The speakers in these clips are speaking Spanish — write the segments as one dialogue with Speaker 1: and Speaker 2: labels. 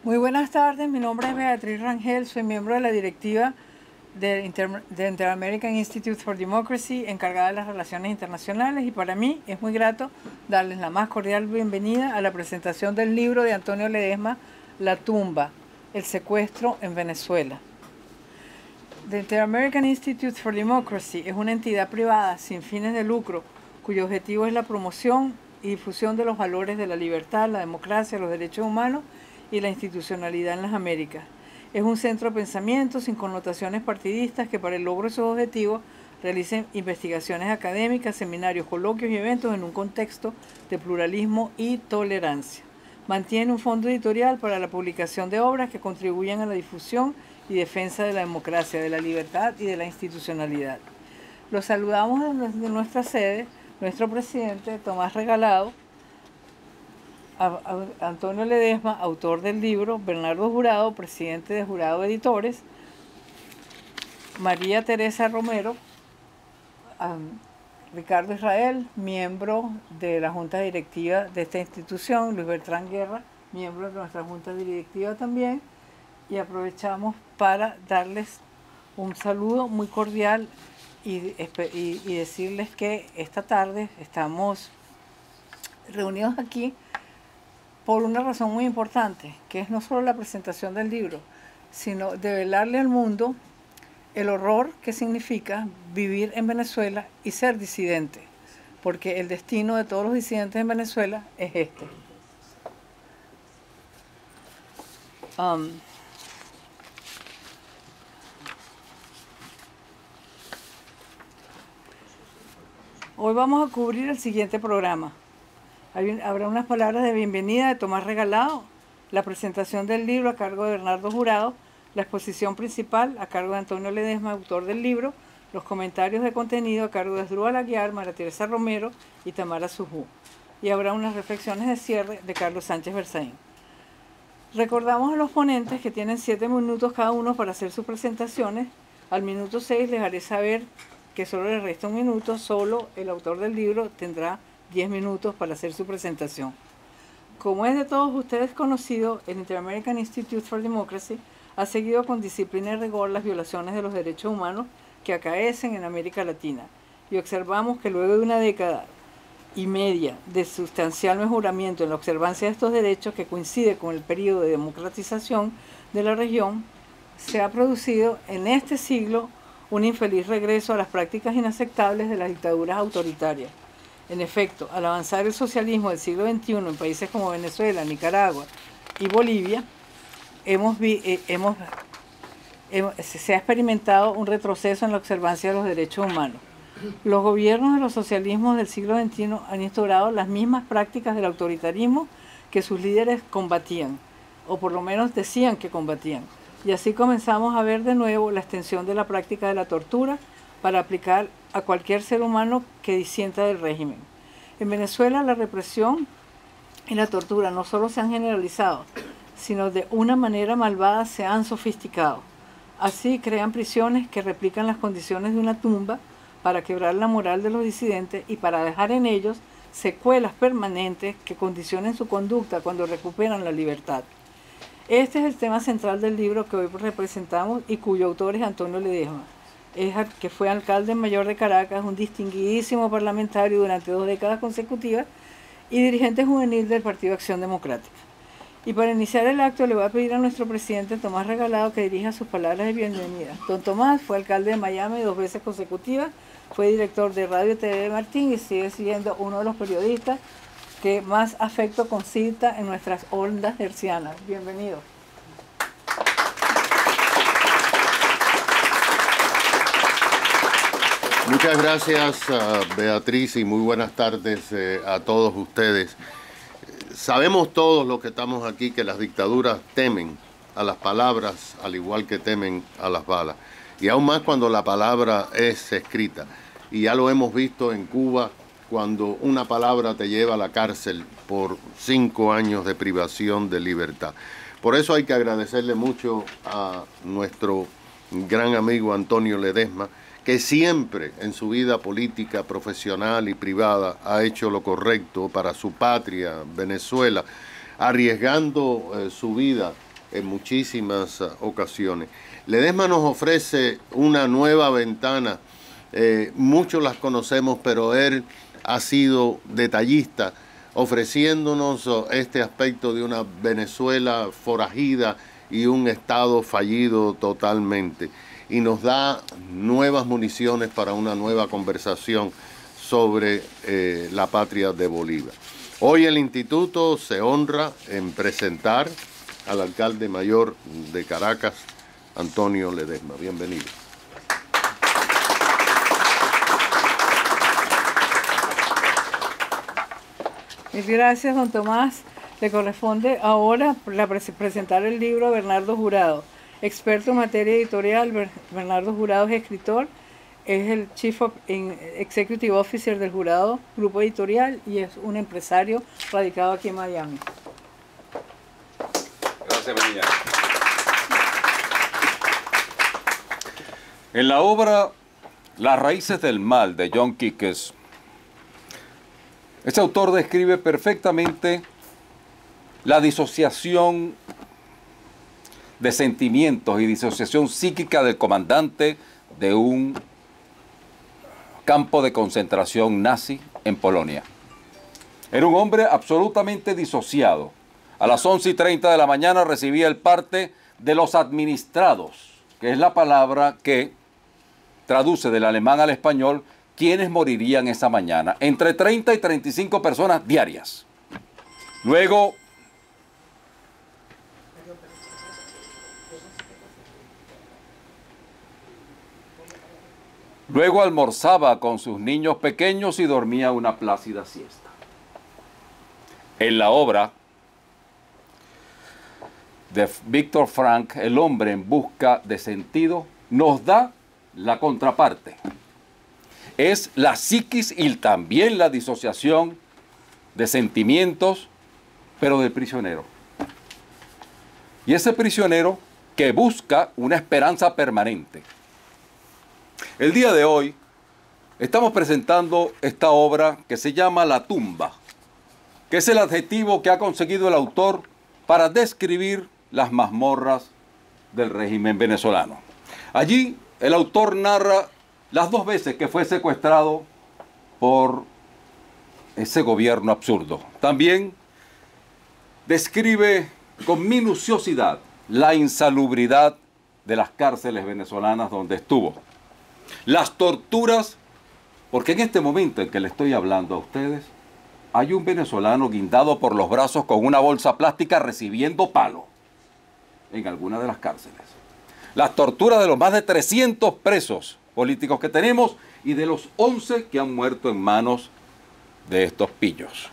Speaker 1: Muy buenas tardes, mi nombre es Beatriz Rangel, soy miembro de la directiva de Inter-American Institute for Democracy, encargada de las relaciones internacionales, y para mí es muy grato darles la más cordial bienvenida a la presentación del libro de Antonio Ledesma, La tumba, el secuestro en Venezuela. The Inter-American Institute for Democracy es una entidad privada sin fines de lucro cuyo objetivo es la promoción y difusión de los valores de la libertad, la democracia, los derechos humanos y la institucionalidad en las Américas. Es un centro de pensamiento sin connotaciones partidistas que para el logro de sus objetivos realice investigaciones académicas, seminarios, coloquios y eventos en un contexto de pluralismo y tolerancia. Mantiene un fondo editorial para la publicación de obras que contribuyan a la difusión y defensa de la democracia, de la libertad y de la institucionalidad. Los saludamos desde nuestra sede, nuestro presidente Tomás Regalado, Antonio Ledesma, autor del libro, Bernardo Jurado, presidente de Jurado Editores, María Teresa Romero, Ricardo Israel, miembro de la Junta Directiva de esta institución, Luis Bertrán Guerra, miembro de nuestra Junta Directiva también, y aprovechamos para darles un saludo muy cordial y decirles que esta tarde estamos reunidos aquí por una razón muy importante, que es no solo la presentación del libro, sino develarle al mundo el horror que significa vivir en Venezuela y ser disidente, porque el destino de todos los disidentes en Venezuela es este. Hoy vamos a cubrir el siguiente programa. Habrá unas palabras de bienvenida de Tomás Regalado, la presentación del libro a cargo de Bernardo Jurado, la exposición principal a cargo de Antonio Ledesma, autor del libro, los comentarios de contenido a cargo de Asdrúbal Aguiar, María Teresa Romero y Tamara Sujú. Y habrá unas reflexiones de cierre de Carlos Sánchez Berzaín. Recordamos a los ponentes que tienen 7 minutos cada uno para hacer sus presentaciones. Al minuto 6 les haré saber que solo les resta un minuto, solo el autor del libro tendrá 10 minutos para hacer su presentación. Como es de todos ustedes conocido, el Inter-American Institute for Democracy ha seguido con disciplina y rigor las violaciones de los derechos humanos que acaecen en América Latina, y observamos que luego de una década y media de sustancial mejoramiento en la observancia de estos derechos, que coincide con el periodo de democratización de la región, se ha producido en este siglo un infeliz regreso a las prácticas inaceptables de las dictaduras autoritarias. En efecto, al avanzar el socialismo del siglo XXI en países como Venezuela, Nicaragua y Bolivia, se ha experimentado un retroceso en la observancia de los derechos humanos. Los gobiernos de los socialismos del siglo XXI han instaurado las mismas prácticas del autoritarismo que sus líderes combatían, o por lo menos decían que combatían. Y así comenzamos a ver de nuevo la extensión de la práctica de la tortura para aplicar a cualquier ser humano que disienta del régimen. En Venezuela la represión y la tortura no solo se han generalizado, sino de una manera malvada se han sofisticado. Así crean prisiones que replican las condiciones de una tumba para quebrar la moral de los disidentes y para dejar en ellos secuelas permanentes que condicionen su conducta cuando recuperan la libertad. Este es el tema central del libro que hoy representamos y cuyo autor es Antonio Ledesma, que fue alcalde mayor de Caracas, un distinguidísimo parlamentario durante 2 décadas consecutivas y dirigente juvenil del Partido Acción Democrática. Y para iniciar el acto le voy a pedir a nuestro presidente Tomás Regalado que dirija sus palabras de bienvenida. Don Tomás fue alcalde de Miami 2 veces consecutivas, fue director de Radio TV de Martín y sigue siendo uno de los periodistas que más afecto concita en nuestras ondas hercianas. Bienvenido.
Speaker 2: Muchas gracias, Beatriz, y muy buenas tardes a todos ustedes. Sabemos todos los que estamos aquí que las dictaduras temen a las palabras al igual que temen a las balas. Y aún más cuando la palabra es escrita. Y ya lo hemos visto en Cuba, cuando una palabra te lleva a la cárcel por 5 años de privación de libertad. Por eso hay que agradecerle mucho a nuestro gran amigo Antonio Ledesma, que siempre en su vida política, profesional y privada ha hecho lo correcto para su patria, Venezuela, arriesgando su vida en muchísimas ocasiones. Ledesma nos ofrece una nueva ventana. Muchos las conocemos, pero él ha sido detallista, ofreciéndonos este aspecto de una Venezuela forajida y un Estado fallido totalmente. Y nos da nuevas municiones para una nueva conversación sobre la patria de Bolívar. Hoy el Instituto se honra en presentar al alcalde mayor de Caracas, Antonio Ledesma. Bienvenido.
Speaker 1: Gracias, don Tomás. Le corresponde ahora presentar el libro a Bernardo Jurado, experto en materia editorial. Bernardo Jurado es escritor, es el Chief Executive Officer del Jurado Grupo Editorial y es un empresario radicado aquí en Miami.
Speaker 3: Gracias, María. En la obra Las raíces del mal de John Quiques, este autor describe perfectamente la disociación de sentimientos y disociación psíquica del comandante de un campo de concentración nazi en Polonia. Era un hombre absolutamente disociado. A las 11:30 de la mañana recibía el parte de los administrados, que es la palabra que traduce del alemán al español quienes morirían esa mañana. Entre 30 y 35 personas diarias. Luego almorzaba con sus niños pequeños y dormía una plácida siesta. En la obra de Viktor Frankl, El hombre en busca de sentido, nos da la contraparte. Es la psiquis y también la disociación de sentimientos, pero del prisionero. Y ese prisionero que busca una esperanza permanente. El día de hoy estamos presentando esta obra que se llama La tumba, que es el adjetivo que ha conseguido el autor para describir las mazmorras del régimen venezolano. Allí el autor narra las 2 veces que fue secuestrado por ese gobierno absurdo. También describe con minuciosidad la insalubridad de las cárceles venezolanas donde estuvo. Las torturas, porque en este momento en que le estoy hablando a ustedes, hay un venezolano guindado por los brazos con una bolsa plástica recibiendo palo en alguna de las cárceles. Las torturas de los más de 300 presos políticos que tenemos y de los 11 que han muerto en manos de estos pillos.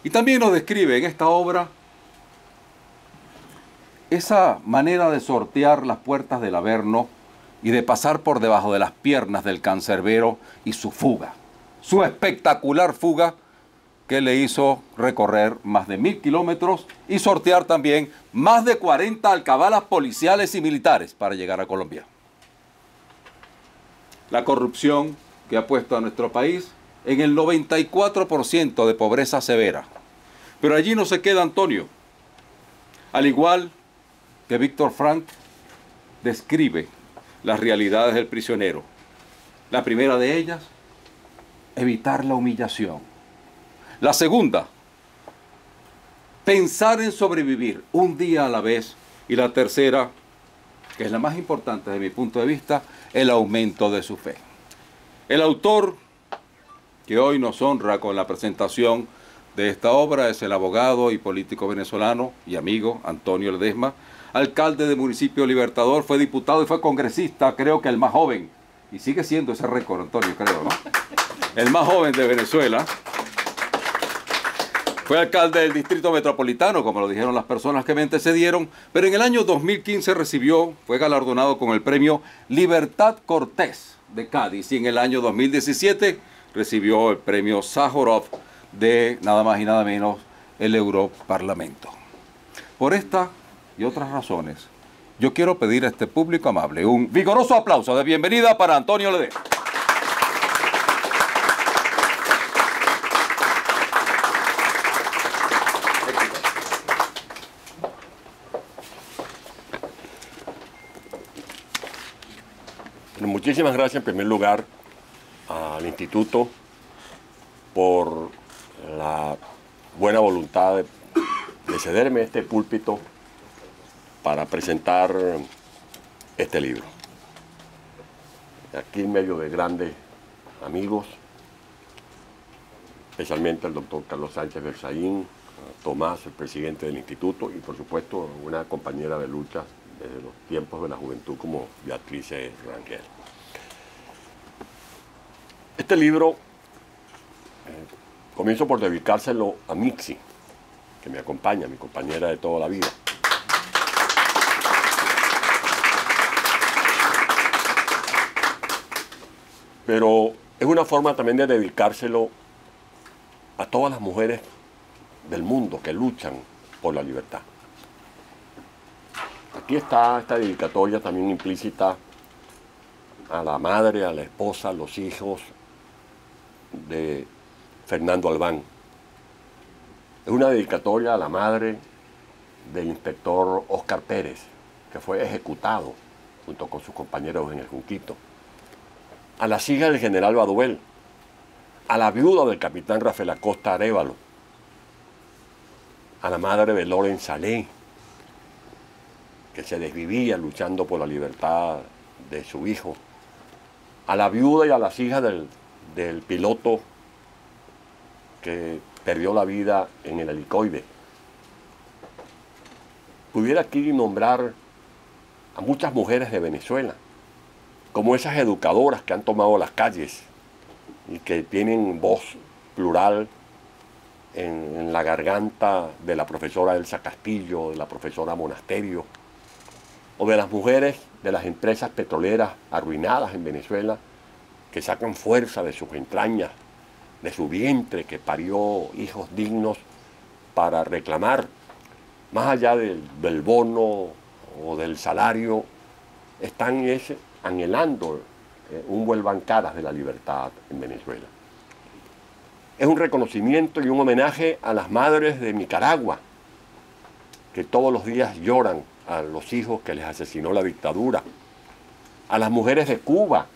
Speaker 3: Y también nos describe en esta obra esa manera de sortear las puertas del Averno y de pasar por debajo de las piernas del cancerbero y su fuga, su espectacular fuga que le hizo recorrer más de 1000 kilómetros y sortear también más de 40 alcabalas policiales y militares para llegar a Colombia. La corrupción que ha puesto a nuestro país en el 94% de pobreza severa. Pero allí no se queda Antonio. Al igual que Viktor Frankl describe las realidades del prisionero. La primera de ellas, evitar la humillación. La segunda, pensar en sobrevivir un día a la vez. Y la tercera, que es la más importante desde mi punto de vista, el aumento de su fe. El autor que hoy nos honra con la presentación de esta obra es el abogado y político venezolano y amigo Antonio Ledesma, alcalde del municipio Libertador, fue diputado y fue congresista, creo que el más joven, y sigue siendo ese récord, Antonio, creo, ¿no? El más joven de Venezuela. Fue alcalde del Distrito Metropolitano, como lo dijeron las personas que me antecedieron, pero en el año 2015 fue galardonado con el premio Libertad Cortés de Cádiz, y en el año 2017 recibió el premio Sájarov de nada más y nada menos el Europarlamento. Por esta y otras razones, yo quiero pedir a este público amable un vigoroso aplauso de bienvenida para Antonio Ledesma.
Speaker 4: Muchísimas gracias en primer lugar al Instituto por la buena voluntad de cederme este púlpito para presentar este libro. Aquí en medio de grandes amigos, especialmente el doctor Carlos Sánchez Berzaín, Tomás, el presidente del instituto, y por supuesto una compañera de lucha desde los tiempos de la juventud como Beatriz Rangel. Este libro comienzo por dedicárselo a Mixi, que me acompaña, mi compañera de toda la vida. Pero es una forma también de dedicárselo a todas las mujeres del mundo que luchan por la libertad. Aquí está esta dedicatoria también implícita a la madre, a la esposa, a los hijos de Fernando Albán. Es una dedicatoria a la madre del inspector Óscar Pérez, que fue ejecutado junto con sus compañeros en el Junquito. A las hijas del general Baduel, a la viuda del capitán Rafael Acosta Arévalo, a la madre de Loren Salé, que se desvivía luchando por la libertad de su hijo, a la viuda y a las hijas del piloto que perdió la vida en el helicoide. Pudiera aquí nombrar a muchas mujeres de Venezuela, como esas educadoras que han tomado las calles y que tienen voz plural en la garganta de la profesora Elsa Castillo, de la profesora Monasterio, o de las mujeres de las empresas petroleras arruinadas en Venezuela, que sacan fuerza de sus entrañas, de su vientre, que parió hijos dignos para reclamar, más allá del bono o del salario, están anhelando un vuelvan caras de la libertad en Venezuela. Es un reconocimiento y un homenaje a las madres de Nicaragua, que todos los días lloran a los hijos que les asesinó la dictadura, a las mujeres de Cuba,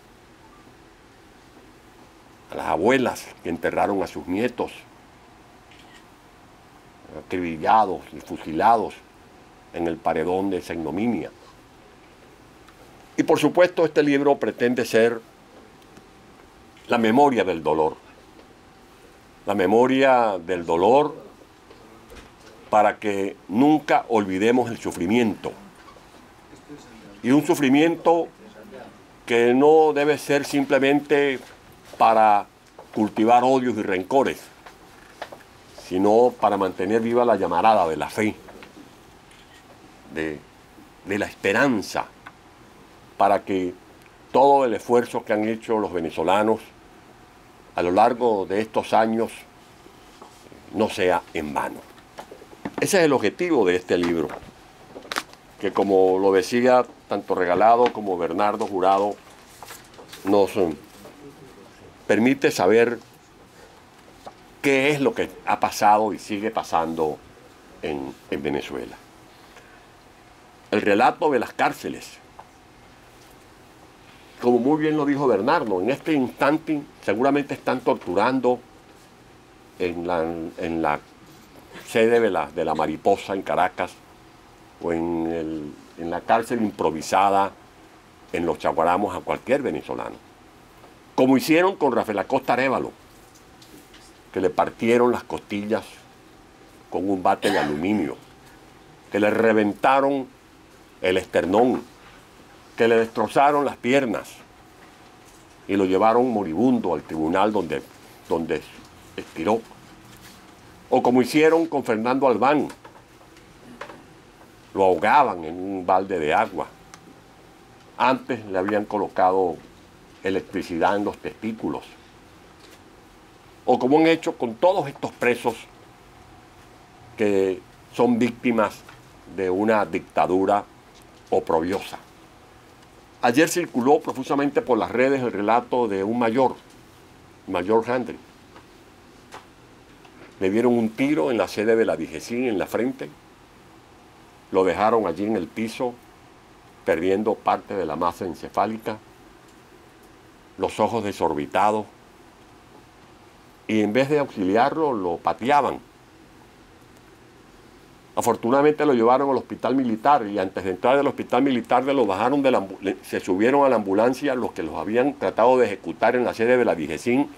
Speaker 4: a las abuelas que enterraron a sus nietos, acribillados y fusilados en el paredón de esa ignominia. Y por supuesto este libro pretende ser la memoria del dolor. La memoria del dolor para que nunca olvidemos el sufrimiento. Y un sufrimiento que no debe ser simplemente para cultivar odios y rencores, sino para mantener viva la llamarada de la fe, de la esperanza, para que todo el esfuerzo que han hecho los venezolanos a lo largo de estos años no sea en vano. Ese es el objetivo de este libro, que como lo decía tanto Regalado como Bernardo Jurado, nos permite saber qué es lo que ha pasado y sigue pasando en Venezuela. El relato de las cárceles, como muy bien lo dijo Bernardo, en este instante seguramente están torturando en la sede de la Mariposa en Caracas o en la cárcel improvisada en Los Chaguaramos a cualquier venezolano. Como hicieron con Rafael Acosta Arévalo, que le partieron las costillas con un bate de aluminio, que le reventaron el esternón, que le destrozaron las piernas y lo llevaron moribundo al tribunal donde expiró. O como hicieron con Fernando Albán, lo ahogaban en un balde de agua. Antes le habían colocado electricidad en los testículos. O como han hecho con todos estos presos que son víctimas de una dictadura oprobiosa. Ayer circuló profusamente por las redes el relato de un mayor Handry. Le dieron un tiro en la sede de la DIGESIN en la frente, lo dejaron allí en el piso, perdiendo parte de la masa encefálica, los ojos desorbitados, y en vez de auxiliarlo, lo pateaban. Afortunadamente lo llevaron al hospital militar, y antes de entrar al hospital militar lo bajaron se subieron a la ambulancia los que los habían tratado de ejecutar en la sede de la DIGESIN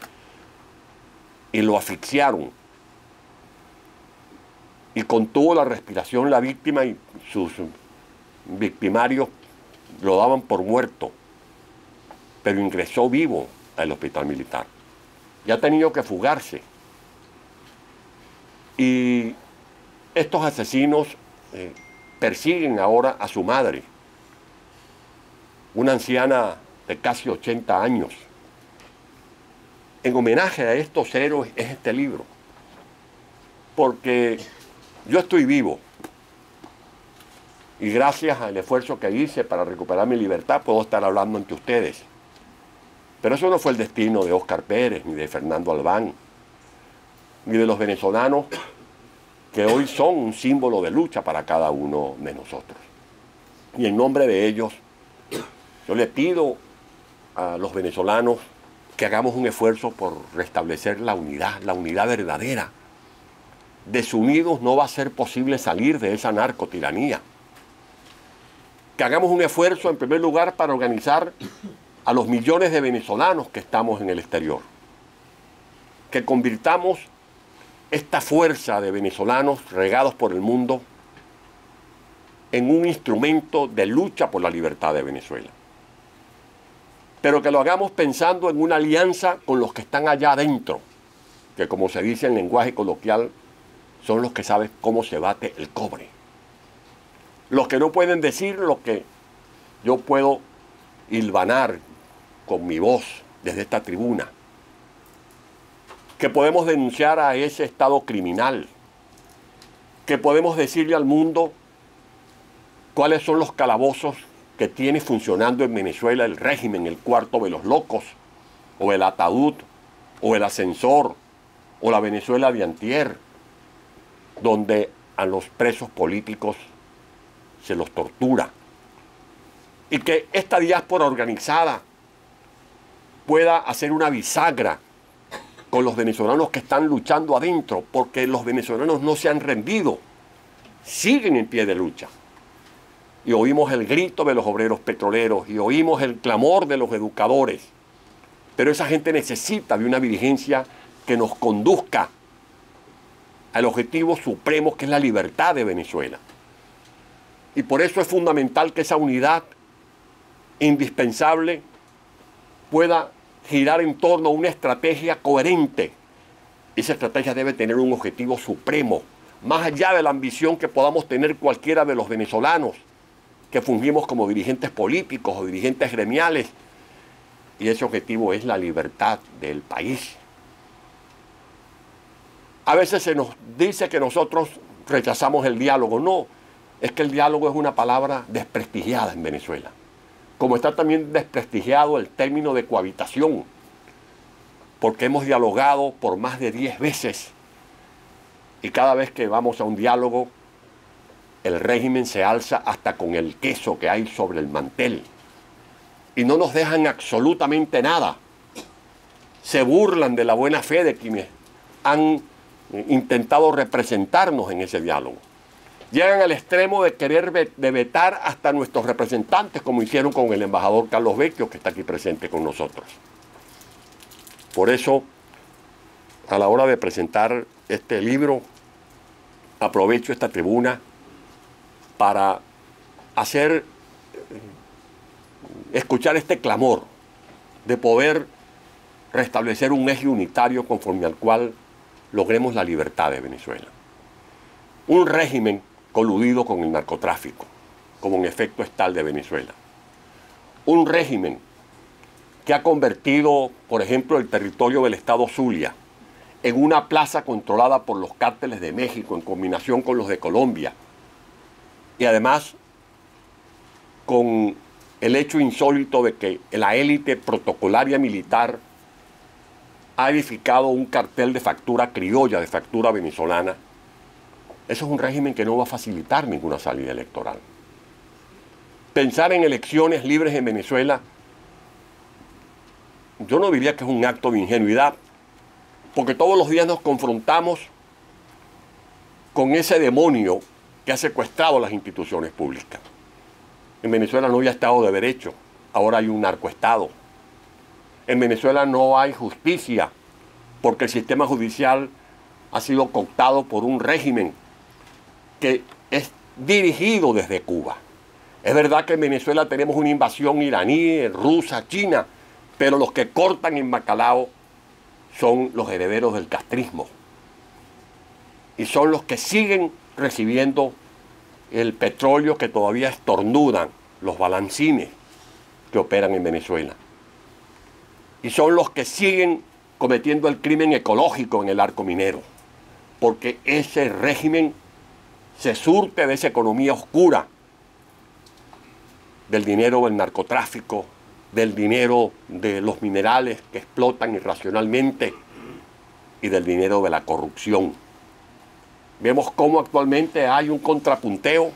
Speaker 4: y lo asfixiaron. Y contuvo la respiración la víctima, y sus victimarios lo daban por muerto, pero ingresó vivo al hospital militar. Ya ha tenido que fugarse. Y estos asesinos persiguen ahora a su madre, una anciana de casi 80 años. En homenaje a estos héroes es este libro, porque yo estoy vivo y gracias al esfuerzo que hice para recuperar mi libertad puedo estar hablando ante ustedes. Pero eso no fue el destino de Óscar Pérez, ni de Fernando Albán, ni de los venezolanos que hoy son un símbolo de lucha para cada uno de nosotros. Y en nombre de ellos, yo le pido a los venezolanos que hagamos un esfuerzo por restablecer la unidad verdadera. Desunidos no va a ser posible salir de esa narcotiranía. Que hagamos un esfuerzo en primer lugar para organizar a los millones de venezolanos que estamos en el exterior. Que convirtamos esta fuerza de venezolanos regados por el mundo en un instrumento de lucha por la libertad de Venezuela. Pero que lo hagamos pensando en una alianza con los que están allá adentro, que como se dice en lenguaje coloquial, son los que saben cómo se bate el cobre. Los que no pueden decir lo que yo puedo hilvanar con mi voz desde esta tribuna. Que podemos denunciar a ese estado criminal. Que podemos decirle al mundo cuáles son los calabozos que tiene funcionando en Venezuela el régimen, el cuarto de los locos, o el ataúd, o el ascensor, o la Venezuela de antier, donde a los presos políticos se los tortura. Y que esta diáspora organizada pueda hacer una bisagra con los venezolanos que están luchando adentro, porque los venezolanos no se han rendido, siguen en pie de lucha. Y oímos el grito de los obreros petroleros y oímos el clamor de los educadores. Pero esa gente necesita de una dirigencia que nos conduzca al objetivo supremo, que es la libertad de Venezuela. Y por eso es fundamental que esa unidad indispensable pueda girar en torno a una estrategia coherente. Esa estrategia debe tener un objetivo supremo, más allá de la ambición que podamos tener cualquiera de los venezolanos que fungimos como dirigentes políticos o dirigentes gremiales. Y ese objetivo es la libertad del país. A veces se nos dice que nosotros rechazamos el diálogo. No, es que el diálogo es una palabra desprestigiada en Venezuela. Como está también desprestigiado el término de cohabitación, porque hemos dialogado por más de 10 veces y cada vez que vamos a un diálogo el régimen se alza hasta con el queso que hay sobre el mantel y no nos dejan absolutamente nada. Se burlan de la buena fe de quienes han intentado representarnos en ese diálogo. Llegan al extremo de querer vetar hasta nuestros representantes, como hicieron con el embajador Carlos Vecchio, que está aquí presente con nosotros. Por eso, a la hora de presentar este libro, aprovecho esta tribuna para escuchar este clamor de poder restablecer un eje unitario conforme al cual logremos la libertad de Venezuela. Un régimen coludido con el narcotráfico, como en efecto está el de Venezuela. Un régimen que ha convertido, por ejemplo, el territorio del estado Zulia en una plaza controlada por los cárteles de México en combinación con los de Colombia. Y además, con el hecho insólito de que la élite protocolaria militar ha edificado un cartel de factura criolla, de factura venezolana. Eso es un régimen que no va a facilitar ninguna salida electoral. Pensar en elecciones libres en Venezuela yo no diría que es un acto de ingenuidad, porque todos los días nos confrontamos con ese demonio que ha secuestrado las instituciones públicas. En Venezuela no había Estado de Derecho, ahora hay un narcoestado. En Venezuela no hay justicia, porque el sistema judicial ha sido cooptado por un régimen que es dirigido desde Cuba. Es verdad que en Venezuela tenemos una invasión iraní, rusa, china, pero los que cortan en bacalao son los herederos del castrismo. Y son los que siguen recibiendo el petróleo que todavía estornudan los balancines que operan en Venezuela. Y son los que siguen cometiendo el crimen ecológico en el arco minero, porque ese régimen se surte de esa economía oscura, del dinero del narcotráfico, del dinero de los minerales que explotan irracionalmente y del dinero de la corrupción. Vemos cómo actualmente hay un contrapunteo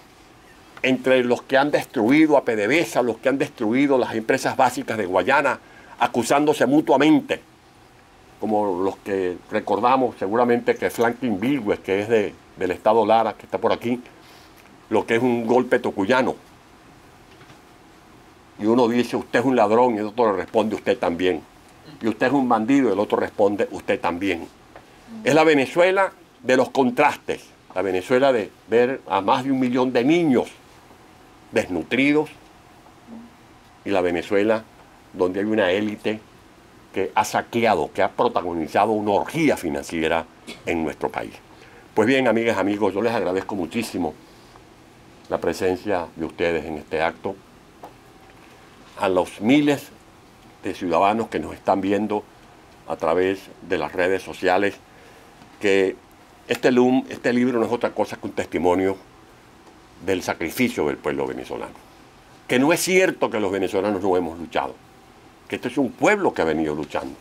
Speaker 4: entre los que han destruido a PDVSA, los que han destruido las empresas básicas de Guayana, acusándose mutuamente, como los que recordamos seguramente que Franklin Bilwes, que es del estado Lara, que está por aquí, lo que es un golpe tocuyano. Y uno dice, usted es un ladrón, y el otro le responde, usted también. Y usted es un bandido, y el otro responde, usted también. Es la Venezuela de los contrastes, la Venezuela de ver a más de 1 millón de niños desnutridos, y la Venezuela donde hay una élite que ha saqueado, que ha protagonizado una orgía financiera en nuestro país. Pues bien, amigas, amigos, yo les agradezco muchísimo la presencia de ustedes en este acto. A los miles de ciudadanos que nos están viendo a través de las redes sociales, que este libro no es otra cosa que un testimonio del sacrificio del pueblo venezolano. Que no es cierto que los venezolanos no hemos luchado, que este es un pueblo que ha venido luchando.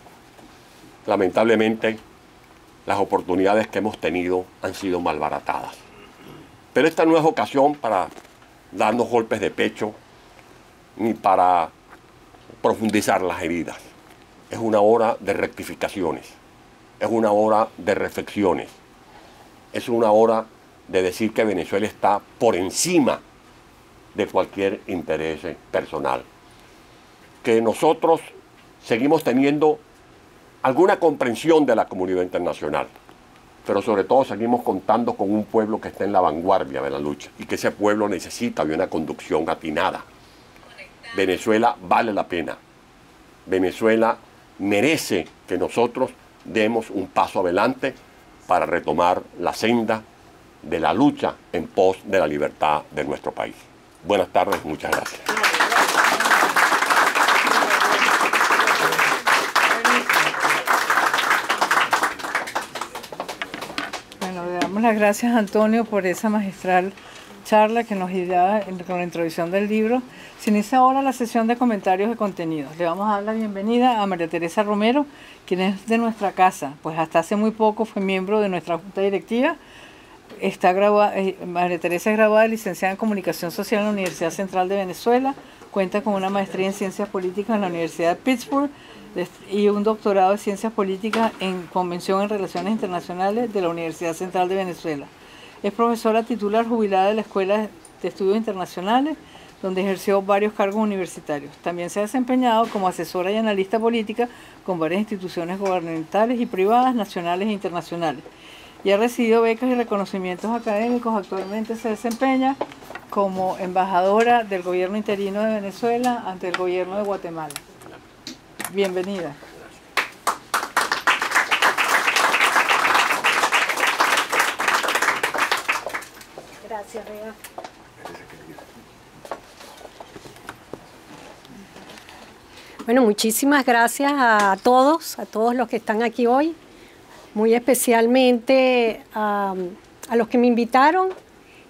Speaker 4: Lamentablemente, las oportunidades que hemos tenido han sido malbaratadas. Pero esta no es ocasión para darnos golpes de pecho ni para profundizar las heridas. Es una hora de rectificaciones, es una hora de reflexiones, es una hora de decir que Venezuela está por encima de cualquier interés personal. Que nosotros seguimos teniendo alguna comprensión de la comunidad internacional, pero sobre todo seguimos contando con un pueblo que está en la vanguardia de la lucha y que ese pueblo necesita de una conducción atinada. Venezuela vale la pena. Venezuela merece que nosotros demos un paso adelante para retomar la senda de la lucha en pos de la libertad de nuestro país. Buenas tardes, muchas gracias.
Speaker 1: Bueno, le damos las gracias a Antonio por esa magistral charla que nos da con la introducción del libro. Se inicia ahora la sesión de comentarios de contenidos. Le vamos a dar la bienvenida a María Teresa Romero, quien es de nuestra casa, pues hasta hace muy poco fue miembro de nuestra junta directiva. María Teresa es graduada de licenciada en Comunicación Social en la Universidad Central de Venezuela, cuenta con una maestría en Ciencias Políticas en la Universidad de Pittsburgh y un doctorado de Ciencias Políticas en Convención en Relaciones Internacionales de la Universidad Central de Venezuela. Es profesora titular jubilada de la Escuela de Estudios Internacionales, donde ejerció varios cargos universitarios. También se ha desempeñado como asesora y analista política con varias instituciones gubernamentales y privadas, nacionales e internacionales. Y ha recibido becas y reconocimientos académicos. Actualmente se desempeña como embajadora del gobierno interino de Venezuela ante el gobierno de Guatemala. Bienvenida.
Speaker 5: Gracias, Bea. Bueno, muchísimas gracias a todos los que están aquí hoy, muy especialmente a los que me invitaron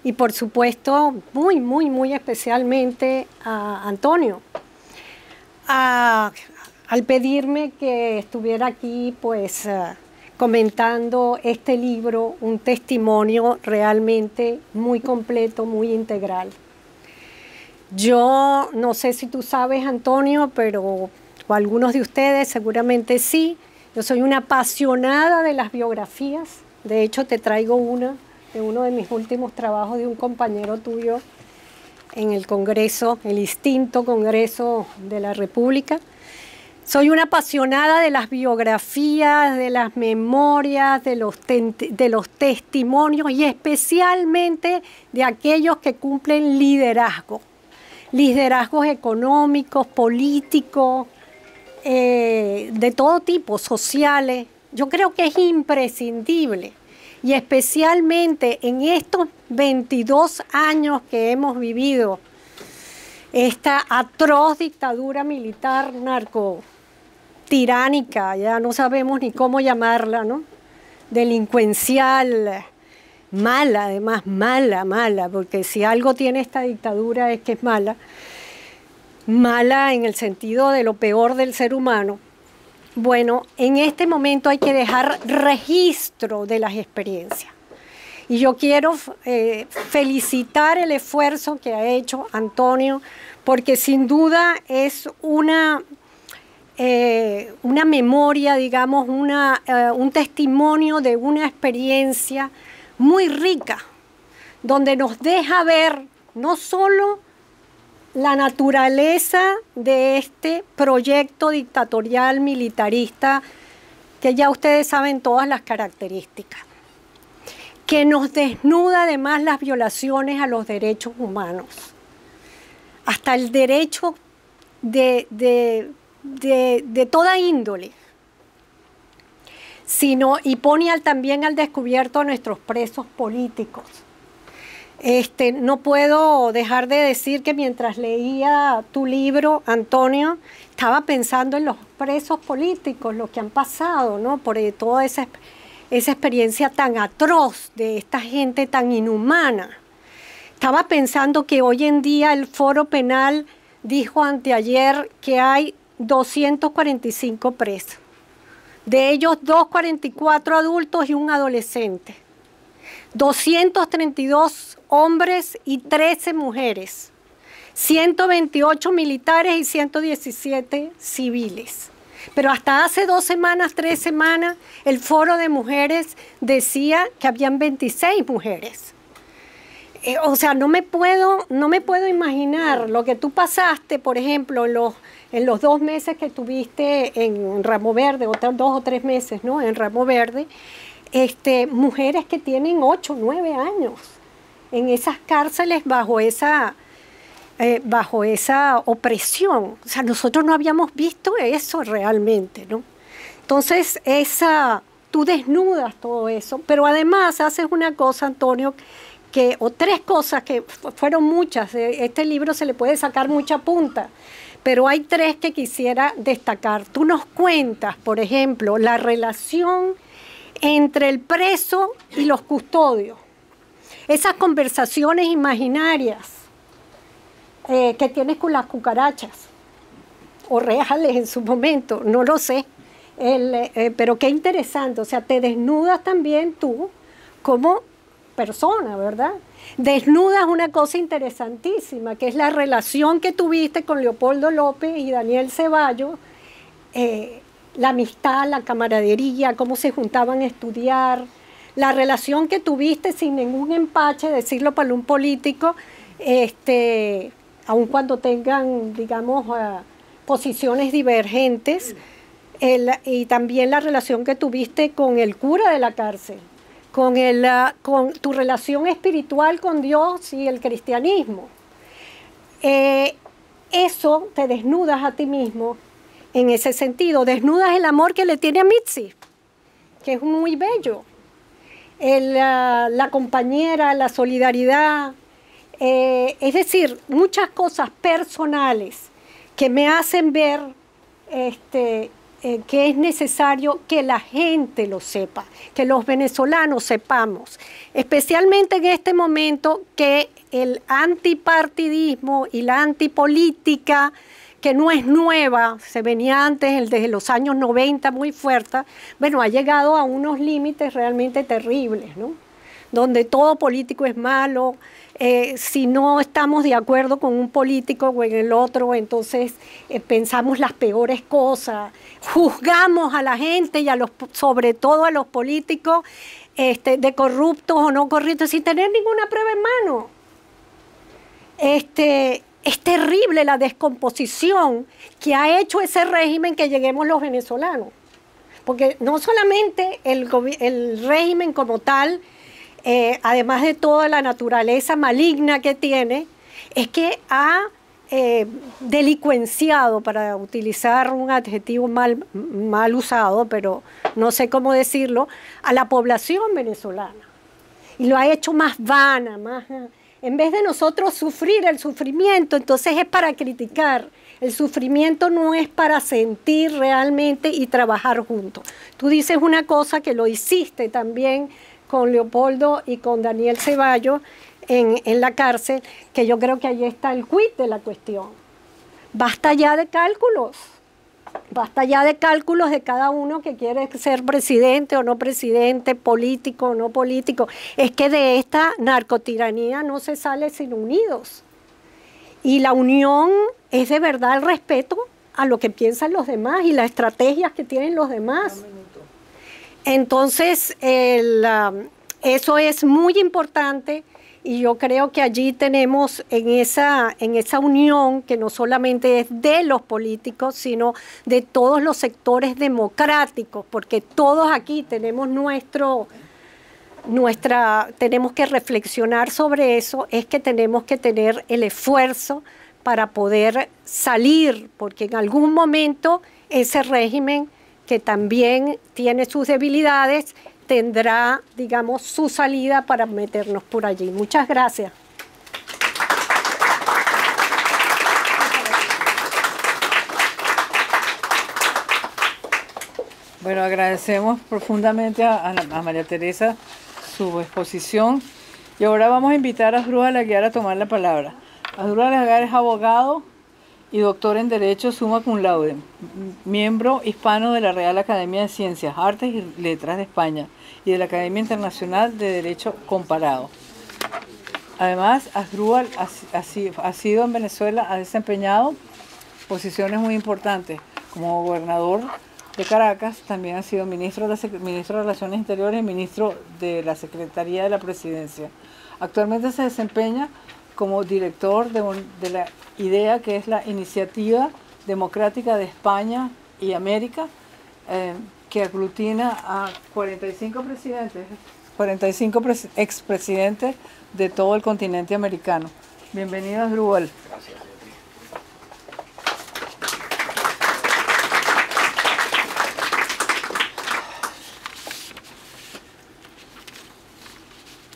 Speaker 5: y por supuesto muy especialmente a Antonio, al pedirme que estuviera aquí pues comentando este libro, un testimonio realmente muy completo, muy integral. Yo no sé si tú sabes, Antonio, pero o algunos de ustedes seguramente sí. Yo soy una apasionada de las biografías. De hecho, te traigo una de uno de mis últimos trabajos de un compañero tuyo en el Congreso, el extinto Congreso de la República. Soy una apasionada de las biografías, de las memorias, de los testimonios y especialmente de aquellos que cumplen liderazgos económicos, políticos, de todo tipo, sociales. Yo creo que es imprescindible, y especialmente en estos 22 años que hemos vivido esta atroz dictadura militar tiránica, ya no sabemos ni cómo llamarla, ¿no? Delincuencial, mala, además, mala, porque si algo tiene esta dictadura es que es mala en el sentido de lo peor del ser humano. Bueno, en este momento hay que dejar registro de las experiencias. Y yo quiero felicitar el esfuerzo que ha hecho Antonio, porque sin duda es una memoria, digamos, un testimonio de una experiencia muy rica, donde nos deja ver no solo la naturaleza de este proyecto dictatorial militarista, que ya ustedes saben todas las características, que nos desnuda además las violaciones a los derechos humanos, hasta el derecho de toda índole, y pone también al descubierto a nuestros presos políticos. No puedo dejar de decir que mientras leía tu libro, Antonio, estaba pensando en los presos políticos, lo que han pasado, ¿no? Por toda esa experiencia tan atroz de esta gente tan inhumana. Estaba pensando que hoy en día el Foro Penal dijo anteayer que hay 245 presos. De ellos, 244 adultos y un adolescente. 232 hombres y 13 mujeres. 128 militares y 117 civiles. Pero hasta hace 2 semanas, 3 semanas, el Foro de Mujeres decía que habían 26 mujeres. O sea, no me puedo imaginar lo que tú pasaste, por ejemplo, en los 2 meses que tuviste en Ramo Verde, 2 o 3 meses, ¿no? En Ramo Verde, mujeres que tienen 8, 9 años en esas cárceles bajo esa opresión. O sea, nosotros no habíamos visto eso realmente, ¿no? Entonces, tú desnudas todo eso, pero además haces una cosa, Antonio, o 3 cosas que fueron muchas. Este libro se le puede sacar mucha punta, pero hay 3 que quisiera destacar. Tú nos cuentas, por ejemplo, la relación entre el preso y los custodios. Esas conversaciones imaginarias que tienes con las cucarachas, o reales en su momento, no lo sé. Pero qué interesante, o sea, te desnudas también tú como persona, ¿verdad? Desnudas una cosa interesantísima, que es la relación que tuviste con Leopoldo López y Daniel Ceballos, la amistad, la camaradería, cómo se juntaban a estudiar, la relación que tuviste sin ningún empache, decirlo para un político, aun cuando tengan, digamos, posiciones divergentes, y también la relación que tuviste con el cura de la cárcel, con tu relación espiritual con Dios y el cristianismo. Eso te desnudas a ti mismo en ese sentido. Desnudas el amor que le tiene a Mitzi, que es muy bello. La compañera, la solidaridad. Es decir, muchas cosas personales que me hacen ver que es necesario que la gente lo sepa, que los venezolanos sepamos, especialmente en este momento que el antipartidismo y la antipolítica, que no es nueva, se venía antes, desde los años 90 muy fuerte, bueno, ha llegado a unos límites realmente terribles, ¿no? donde todo político es malo. Si no estamos de acuerdo con un político o en el otro, entonces pensamos las peores cosas, juzgamos a la gente y sobre todo a los políticos de corruptos o no corruptos sin tener ninguna prueba en mano. Es terrible la descomposición que ha hecho ese régimen que lleguemos los venezolanos. Porque no solamente el régimen como tal, además de toda la naturaleza maligna que tiene, es que ha delincuenciado, para utilizar un adjetivo mal usado, pero no sé cómo decirlo, a la población venezolana. Y lo ha hecho más vana, más... En vez de nosotros sufrir el sufrimiento, entonces es para criticar. El sufrimiento no es para sentir realmente y trabajar juntos. Tú dices una cosa que lo hiciste también con Leopoldo y con Daniel Ceballos en la cárcel, que yo creo que ahí está el quid de la cuestión. Basta ya de cálculos. Basta ya de cálculos de cada uno que quiere ser presidente o no presidente, político o no político. Es que de esta narcotiranía no se sale sin unidos. Y la unión es de verdad el respeto a lo que piensan los demás y las estrategias que tienen los demás. Entonces, eso es muy importante. Y yo creo que allí tenemos en esa unión, que no solamente es de los políticos, sino de todos los sectores democráticos, porque todos aquí tenemos tenemos que reflexionar sobre eso, es que tenemos que tener el esfuerzo para poder salir, porque en algún momento ese régimen, que también tiene sus debilidades, tendrá, digamos, su salida para meternos por allí. Muchas gracias.
Speaker 1: Bueno, agradecemos profundamente a María Teresa su exposición y ahora vamos a invitar a Asdrúbal Aguiar a tomar la palabra. Asdrúbal Aguiar es abogado y doctor en Derecho summa cum laude, miembro hispano de la Real Academia de Ciencias, Artes y Letras de España y de la Academia Internacional de Derecho Comparado. Además, Asdrúbal ha sido en Venezuela, ha desempeñado posiciones muy importantes como gobernador de Caracas, también ha sido ministro de Relaciones Interiores y ministro de la Secretaría de la Presidencia. Actualmente se desempeña como director de la IDEA, que es la Iniciativa Democrática de España y América, que aglutina a 45 expresidentes de todo el continente americano. Bienvenido, Asdrúbal.
Speaker 6: Gracias.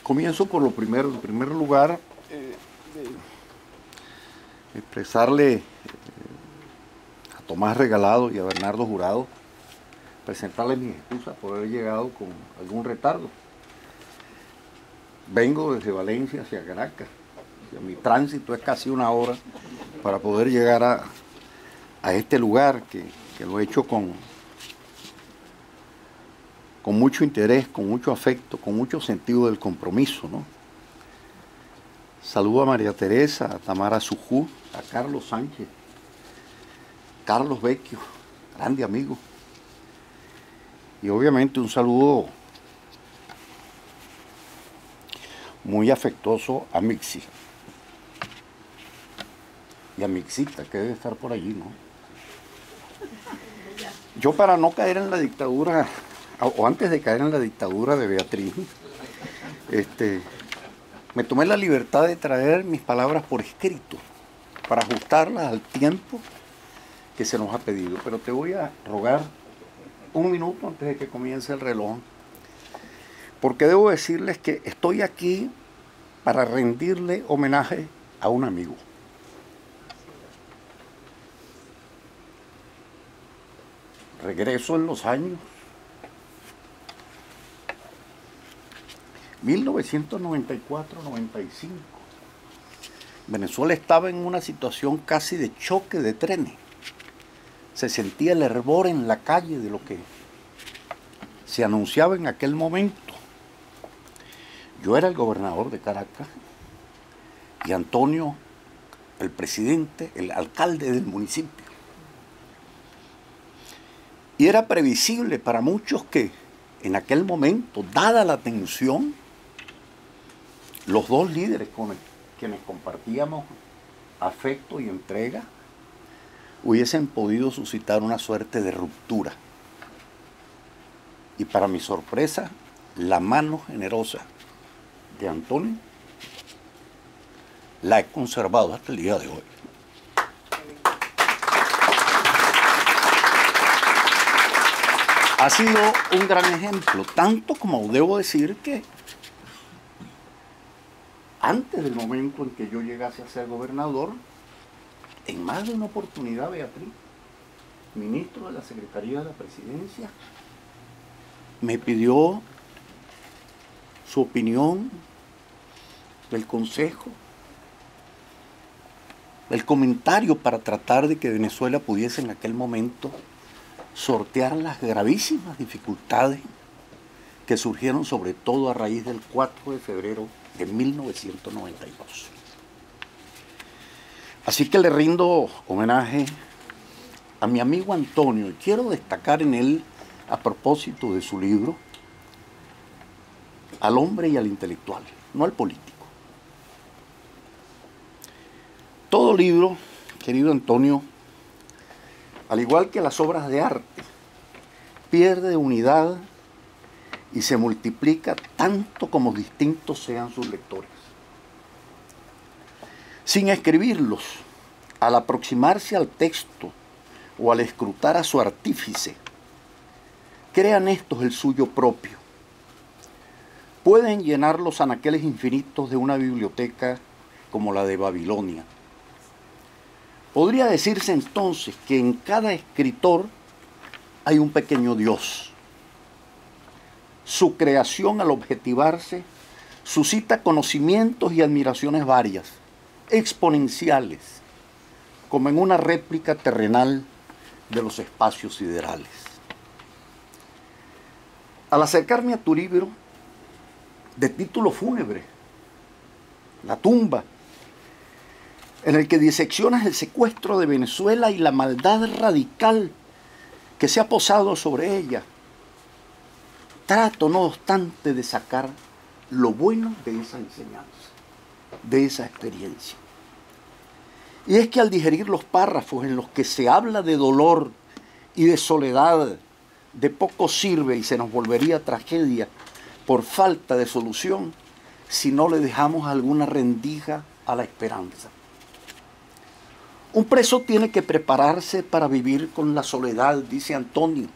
Speaker 6: Comienzo por lo primero. En primer lugar, expresarle a Tomás Regalado y a Bernardo Jurado, presentarles mis excusas por haber llegado con algún retardo. Vengo desde Valencia hacia Caracas. Mi tránsito es casi una hora para poder llegar a este lugar que lo he hecho con mucho interés, con mucho afecto, con mucho sentido del compromiso, ¿no? Saludo a María Teresa, a Tamara Sujú, a Carlos Sánchez, Carlos Vecchio, grande amigo. Y obviamente un saludo muy afectuoso a Mixi. Y a Mixita, que debe estar por allí, ¿no? Yo, para no caer en la dictadura, o antes de caer en la dictadura de Beatriz, me tomé la libertad de traer mis palabras por escrito, para ajustarlas al tiempo que se nos ha pedido. Pero te voy a rogar un minuto antes de que comience el reloj, porque debo decirles que estoy aquí para rendirle homenaje a un amigo. Regreso en los años 1994-95. Venezuela estaba en una situación casi de choque de trenes. Se sentía el hervor en la calle de lo que se anunciaba en aquel momento. Yo era el gobernador de Caracas y Antonio, el presidente, el alcalde del municipio. Y era previsible para muchos que en aquel momento, dada la tensión, los dos líderes con quienes compartíamos afecto y entrega, hubiesen podido suscitar una suerte de ruptura. Y para mi sorpresa, la mano generosa de Antonio la he conservado hasta el día de hoy. Ha sido un gran ejemplo, tanto como debo decir que antes del momento en que yo llegase a ser gobernador, en más de una oportunidad, Beatriz, ministro de la Secretaría de la Presidencia, me pidió su opinión, el consejo, el comentario para tratar de que Venezuela pudiese en aquel momento sortear las gravísimas dificultades que surgieron sobre todo a raíz del 4 de febrero de 1992. Así que le rindo homenaje a mi amigo Antonio y quiero destacar en él, a propósito de su libro, al hombre y al intelectual, no al político. Todo libro, querido Antonio, al igual que las obras de arte, pierde unidad y se multiplica tanto como distintos sean sus lectores. Sin escribirlos, al aproximarse al texto o al escrutar a su artífice, crean estos el suyo propio. Pueden llenar los anaqueles infinitos de una biblioteca como la de Babilonia. Podría decirse entonces que en cada escritor hay un pequeño Dios. Su creación, al objetivarse, suscita conocimientos y admiraciones varias, exponenciales, como en una réplica terrenal de los espacios siderales. Al acercarme a tu libro, de título fúnebre, La tumba, en el que diseccionas el secuestro de Venezuela y la maldad radical que se ha posado sobre ella, trato, no obstante, de sacar lo bueno de esa enseñanza, de esa experiencia. Y es que al digerir los párrafos en los que se habla de dolor y de soledad, de poco sirve y se nos volvería tragedia por falta de solución si no le dejamos alguna rendija a la esperanza. Un preso tiene que prepararse para vivir con la soledad, dice Antonio.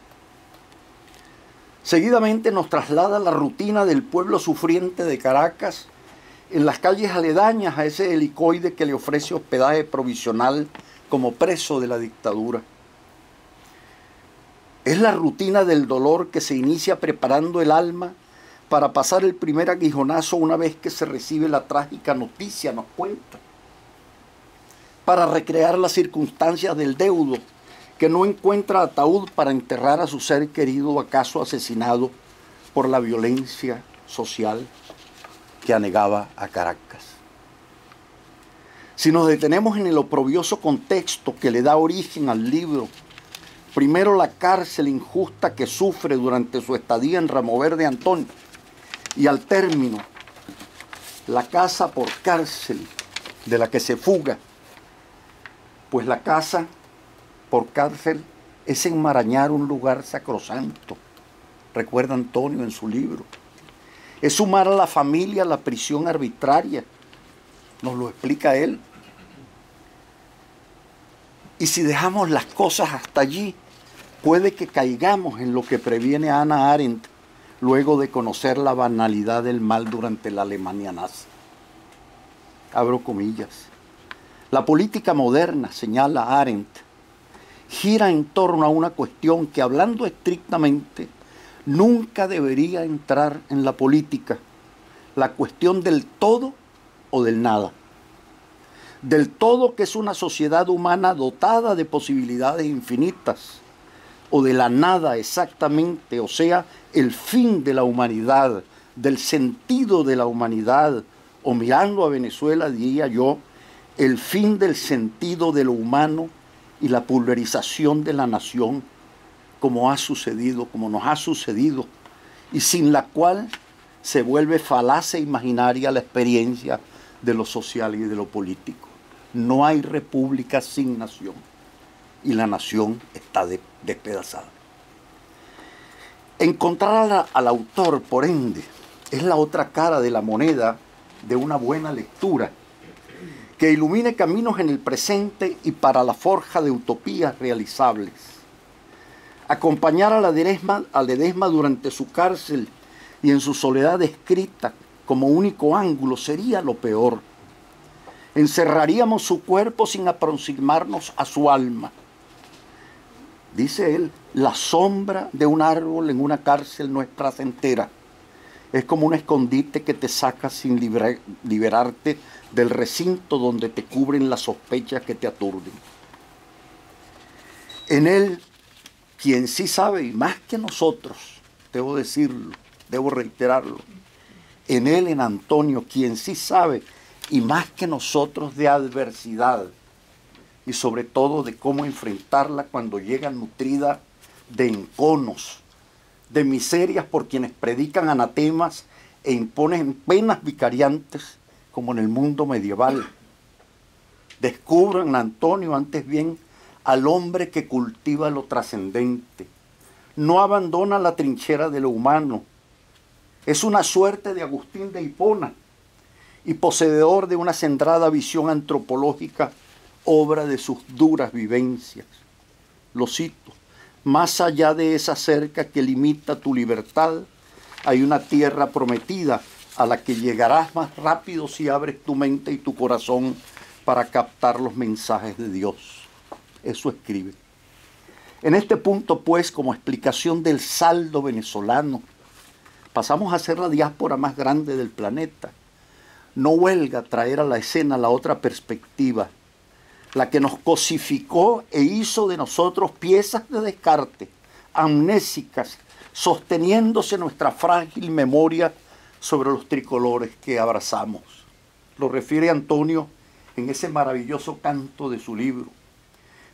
Speaker 6: Seguidamente nos traslada la rutina del pueblo sufriente de Caracas en las calles aledañas a ese helicoide que le ofrece hospedaje provisional como preso de la dictadura. Es la rutina del dolor que se inicia preparando el alma para pasar el primer aguijonazo una vez que se recibe la trágica noticia, nos cuenta. Para recrear las circunstancias del deudo que no encuentra ataúd para enterrar a su ser querido, acaso asesinado por la violencia social que anegaba a Caracas. Si nos detenemos en el oprobioso contexto que le da origen al libro, primero la cárcel injusta que sufre durante su estadía en Ramo Verde Antonio, y al término, la casa por cárcel de la que se fuga, pues la casa por cárcel es enmarañar un lugar sacrosanto, recuerda Antonio en su libro. Es sumar a la familia a la prisión arbitraria, nos lo explica él. Y si dejamos las cosas hasta allí, puede que caigamos en lo que previene Hannah Arendt luego de conocer la banalidad del mal durante la Alemania nazi. Abro comillas. La política moderna, señala Arendt, gira en torno a una cuestión que, hablando estrictamente, nunca debería entrar en la política, la cuestión del todo o del nada. Del todo, que es una sociedad humana dotada de posibilidades infinitas, o de la nada exactamente, o sea, el fin de la humanidad, del sentido de la humanidad, o mirando a Venezuela, diría yo, el fin del sentido de lo humano y la pulverización de la nación, como ha sucedido, como nos ha sucedido, y sin la cual se vuelve falaz e imaginaria la experiencia de lo social y de lo político. No hay república sin nación, y la nación está despedazada. Encontrar al autor, por ende, es la otra cara de la moneda de una buena lectura, que ilumine caminos en el presente y para la forja de utopías realizables. Acompañar a Ledesma durante su cárcel y en su soledad escrita como único ángulo sería lo peor. Encerraríamos su cuerpo sin aproximarnos a su alma. Dice él, la sombra de un árbol en una cárcel no es placentera. Es como un escondite que te saca sin liberarte del recinto donde te cubren las sospechas que te aturden. En él, quien sí sabe, y más que nosotros, debo decirlo, debo reiterarlo, en él, en Antonio, quien sí sabe, y más que nosotros, de adversidad, y sobre todo de cómo enfrentarla cuando llega nutrida de enconos, de miserias por quienes predican anatemas e imponen penas vicariantes como en el mundo medieval. Descubran en Antonio antes bien al hombre que cultiva lo trascendente. No abandona la trinchera de lo humano. Es una suerte de Agustín de Hipona y poseedor de una centrada visión antropológica, obra de sus duras vivencias. Lo cito. Más allá de esa cerca que limita tu libertad, hay una tierra prometida a la que llegarás más rápido si abres tu mente y tu corazón para captar los mensajes de Dios. Eso escribe. En este punto, pues, como explicación del saldo venezolano, pasamos a ser la diáspora más grande del planeta. No huelga traer a la escena la otra perspectiva, la que nos cosificó e hizo de nosotros piezas de descarte, amnésicas, sosteniéndose nuestra frágil memoria sobre los tricolores que abrazamos. Lo refiere Antonio en ese maravilloso canto de su libro.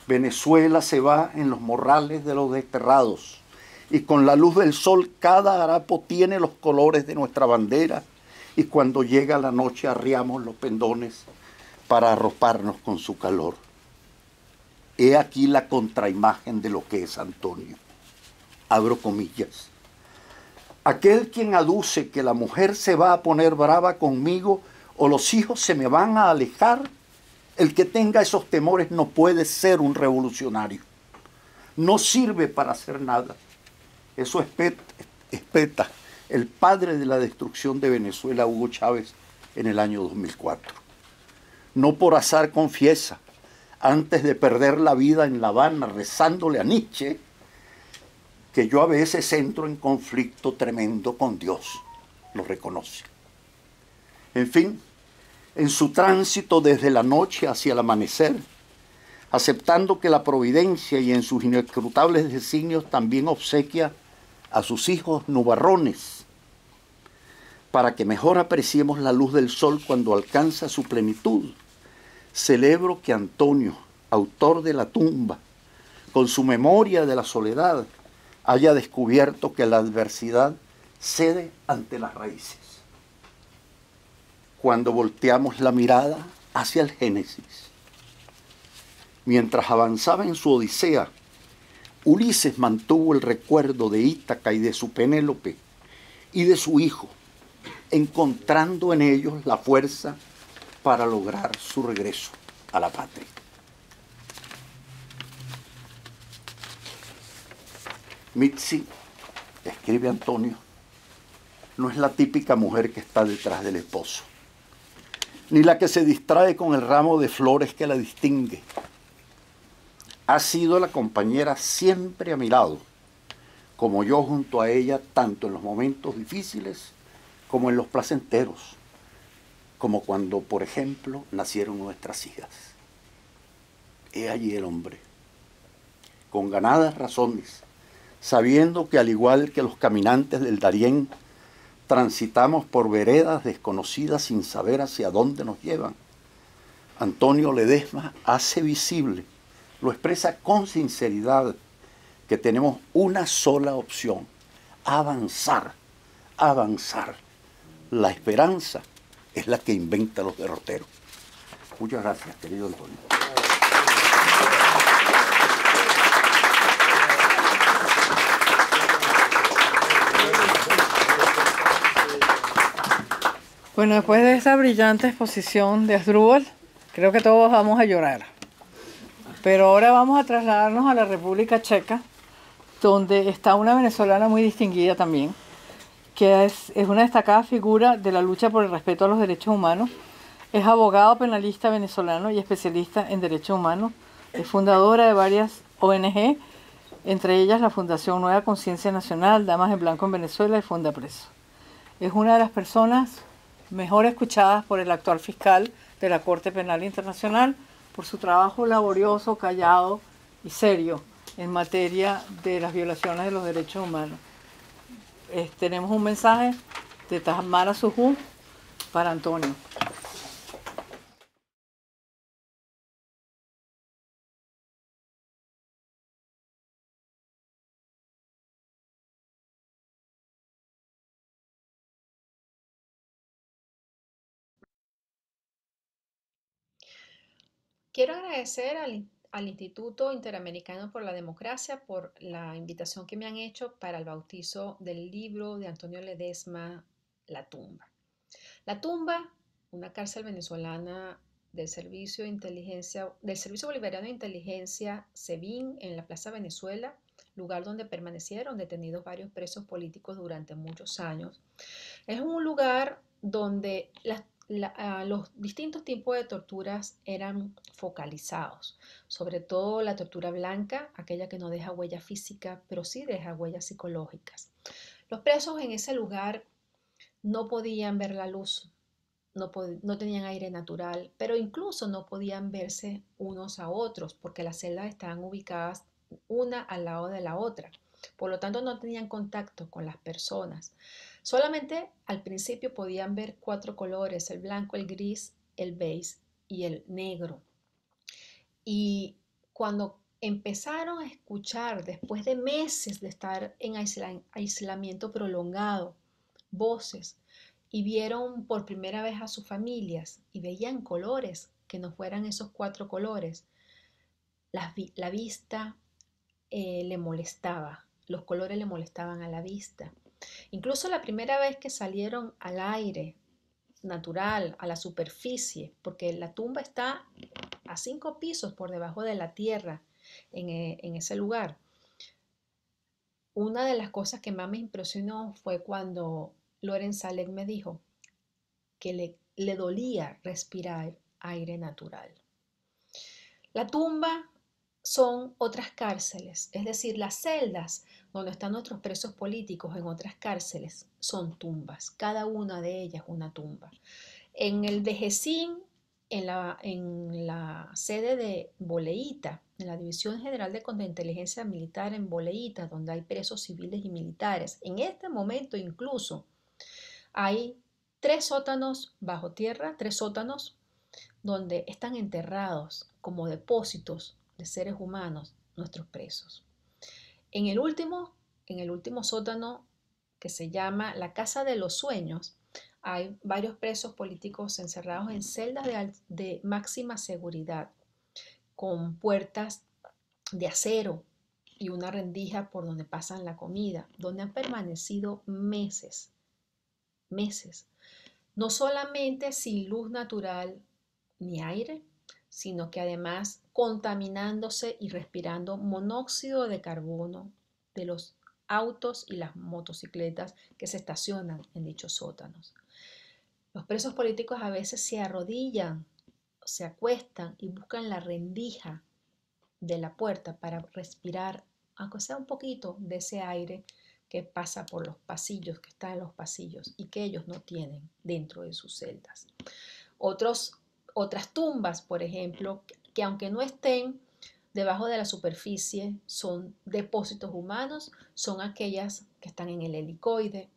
Speaker 6: Venezuela se va en los morrales de los desterrados, y con la luz del sol cada harapo tiene los colores de nuestra bandera, y cuando llega la noche arriamos los pendones para arroparnos con su calor. He aquí la contraimagen de lo que es Antonio. Abro comillas. Aquel quien aduce que la mujer se va a poner brava conmigo o los hijos se me van a alejar, el que tenga esos temores no puede ser un revolucionario. No sirve para hacer nada. Eso espeta el padre de la destrucción de Venezuela, Hugo Chávez, en el año 2004. No por azar confiesa, antes de perder la vida en La Habana rezándole a Nietzsche, que yo a veces entro en conflicto tremendo con Dios. Lo reconoce. En fin, en su tránsito desde la noche hacia el amanecer, aceptando que la providencia y en sus inescrutables designios también obsequia a sus hijos nubarrones, para que mejor apreciemos la luz del sol cuando alcanza su plenitud. Celebro que Antonio, autor de La tumba, con su memoria de la soledad, haya descubierto que la adversidad cede ante las raíces. Cuando volteamos la mirada hacia el Génesis, mientras avanzaba en su odisea, Ulises mantuvo el recuerdo de Ítaca y de su Penélope y de su hijo, encontrando en ellos la fuerza para lograr su regreso a la patria. Mitzi, escribe Antonio, no es la típica mujer que está detrás del esposo, ni la que se distrae con el ramo de flores que la distingue. Ha sido la compañera siempre a mi lado, como yo junto a ella, tanto en los momentos difíciles como en los placenteros, como cuando, por ejemplo, nacieron nuestras hijas. He allí el hombre, con ganadas razones, sabiendo que al igual que los caminantes del Darién, Transitamos por veredas desconocidas sin saber hacia dónde nos llevan. Antonio Ledesma hace visible, lo expresa con sinceridad, que tenemos una sola opción: avanzar, avanzar. La esperanza es la que inventa los derroteros. Muchas gracias, querido Antonio.
Speaker 1: Bueno, después de esa brillante exposición de Asdrúbal, creo que todos vamos a llorar. Pero ahora vamos a trasladarnos a la República Checa, donde está una venezolana muy distinguida también, que es una destacada figura de la lucha por el respeto a los derechos humanos. Es abogado penalista venezolano y especialista en derechos humanos. Es fundadora de varias ONG, entre ellas la Fundación Nueva Conciencia Nacional, Damas en Blanco en Venezuela y Funda Preso. Es una de las personas mejor escuchadas por el actual fiscal de la Corte Penal Internacional por su trabajo laborioso, callado y serio en materia de las violaciones de los derechos humanos. Tenemos un mensaje de Tamara Sujú para Antonio.
Speaker 7: Quiero agradecer al Instituto Interamericano por la Democracia por la invitación que me han hecho para el bautizo del libro de Antonio Ledesma, La Tumba. La Tumba, una cárcel venezolana del Servicio Bolivariano de Inteligencia, SEBIN, en la Plaza Venezuela, lugar donde permanecieron detenidos varios presos políticos durante muchos años. Es un lugar donde los distintos tipos de torturas eran focalizados, sobre todo la tortura blanca, aquella que no deja huella física, pero sí deja huellas psicológicas. Los presos en ese lugar no podían ver la luz, no tenían aire natural, pero incluso no podían verse unos a otros porque las celdas estaban ubicadas una al lado de la otra. Por lo tanto, no tenían contacto con las personas. Solamente al principio podían ver 4 colores: el blanco, el gris, el beige y el negro. Y cuando empezaron a escuchar, después de meses de estar en aislamiento prolongado, voces, y vieron por primera vez a sus familias y veían colores que no fueran esos 4 colores, la vista le molestaba, los colores le molestaban a la vista. Incluso la primera vez que salieron al aire natural, a la superficie, porque la tumba está a 5 pisos por debajo de la tierra en ese lugar. Una de las cosas que más me impresionó fue cuando Loren Salek me dijo que le dolía respirar aire natural. La tumba son otras cárceles, es decir, las celdas donde están nuestros presos políticos en otras cárceles son tumbas, cada una de ellas una tumba. En el DGCIN, en la sede de Boleíta, en la División General de Contrainteligencia Militar en Boleíta, donde hay presos civiles y militares, en este momento incluso hay 3 sótanos bajo tierra, 3 sótanos donde están enterrados como depósitos de seres humanos nuestros presos. En el último sótano, que se llama la Casa de los Sueños, hay varios presos políticos encerrados en celdas de máxima seguridad, con puertas de acero y una rendija por donde pasan la comida, donde han permanecido meses, no solamente sin luz natural ni aire, sino que además contaminándose y respirando monóxido de carbono de los autos y las motocicletas que se estacionan en dichos sótanos. Los presos políticos a veces se arrodillan, se acuestan y buscan la rendija de la puerta para respirar, aunque sea un poquito de ese aire que pasa por los pasillos, que está en los pasillos y que ellos no tienen dentro de sus celdas. Otras tumbas, por ejemplo, que aunque no estén debajo de la superficie, son depósitos humanos, son aquellas que están en el helicoide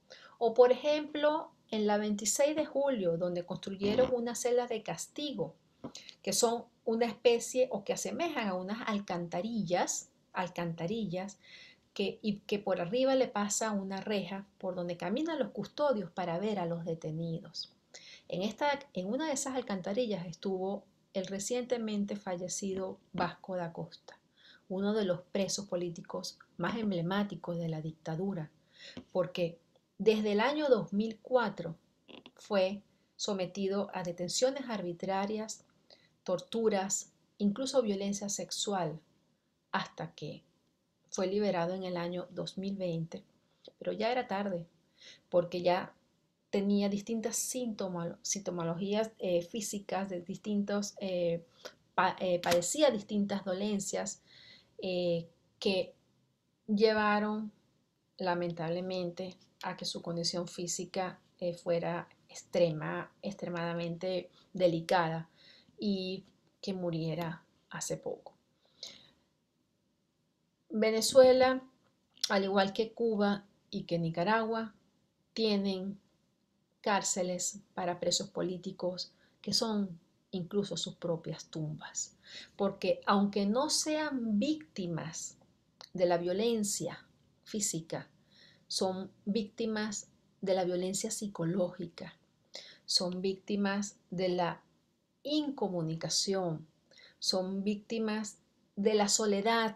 Speaker 7: O por ejemplo, en la 26 de julio, donde construyeron unas celdas de castigo, que son una especie o que asemejan a unas alcantarillas, que por arriba le pasa una reja por donde caminan los custodios para ver a los detenidos. En una de esas alcantarillas estuvo el recientemente fallecido Vasco da Costa, uno de los presos políticos más emblemáticos de la dictadura, porque desde el año 2004 fue sometido a detenciones arbitrarias, torturas, incluso violencia sexual, hasta que fue liberado en el año 2020, pero ya era tarde, porque ya tenía distintas sintomologías físicas, padecía distintas dolencias que llevaron lamentablemente a que su condición física fuera extremadamente delicada y que muriera hace poco. Venezuela, al igual que Cuba y que Nicaragua, tienen cárceles para presos políticos que son incluso sus propias tumbas, porque aunque no sean víctimas de la violencia física, son víctimas de la violencia psicológica, son víctimas de la incomunicación, son víctimas de la soledad,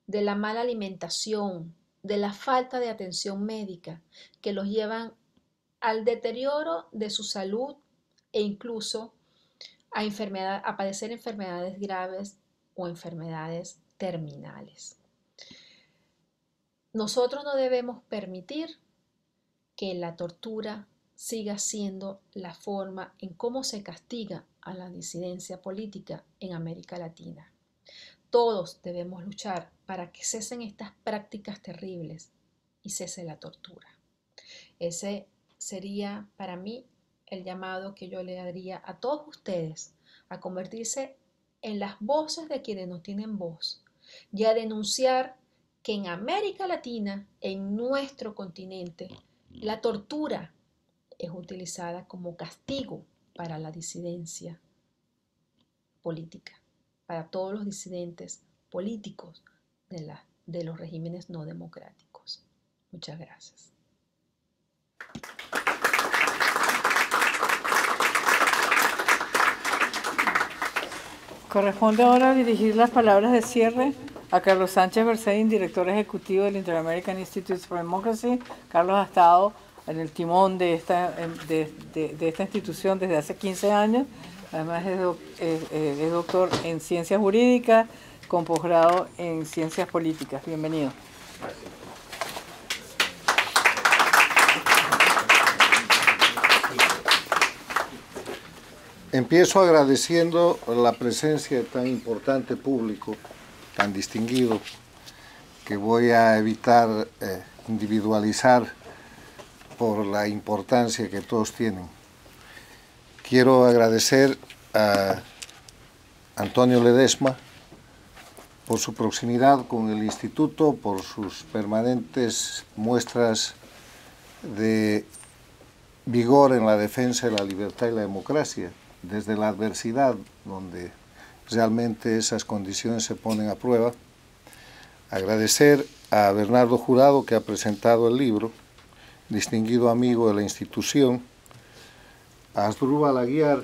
Speaker 7: de la mala alimentación, de la falta de atención médica, que los llevan al deterioro de su salud e incluso a padecer enfermedades graves o enfermedades terminales. Nosotros no debemos permitir que la tortura siga siendo la forma en cómo se castiga a la disidencia política en América Latina. Todos debemos luchar para que cesen estas prácticas terribles y cese la tortura. Ese sería para mí el llamado que yo le daría a todos ustedes a convertirse en las voces de quienes no tienen voz y a denunciar que en América Latina, en nuestro continente, la tortura es utilizada como castigo para la disidencia política, para todos los disidentes políticos de los regímenes no democráticos. Muchas gracias.
Speaker 1: Corresponde ahora dirigir las palabras de cierre a Carlos Sánchez Berzaín, director ejecutivo del Inter-American Institute for Democracy. Carlos ha estado en el timón de esta institución desde hace 15 años. Además es doctor en ciencias jurídicas, con posgrado en ciencias políticas. Bienvenido.
Speaker 6: Gracias. Empiezo agradeciendo la presencia de tan importante público, tan distinguido, que voy a evitar individualizar por la importancia que todos tienen. Quiero agradecer a Antonio Ledesma por su proximidad con el Instituto, por sus permanentes muestras de vigor en la defensa de la libertad y la democracia, desde la adversidad, donde realmente esas condiciones se ponen a prueba. Agradecer a Bernardo Jurado, que ha presentado el libro, distinguido amigo de la institución, a Asdrúbal Aguiar,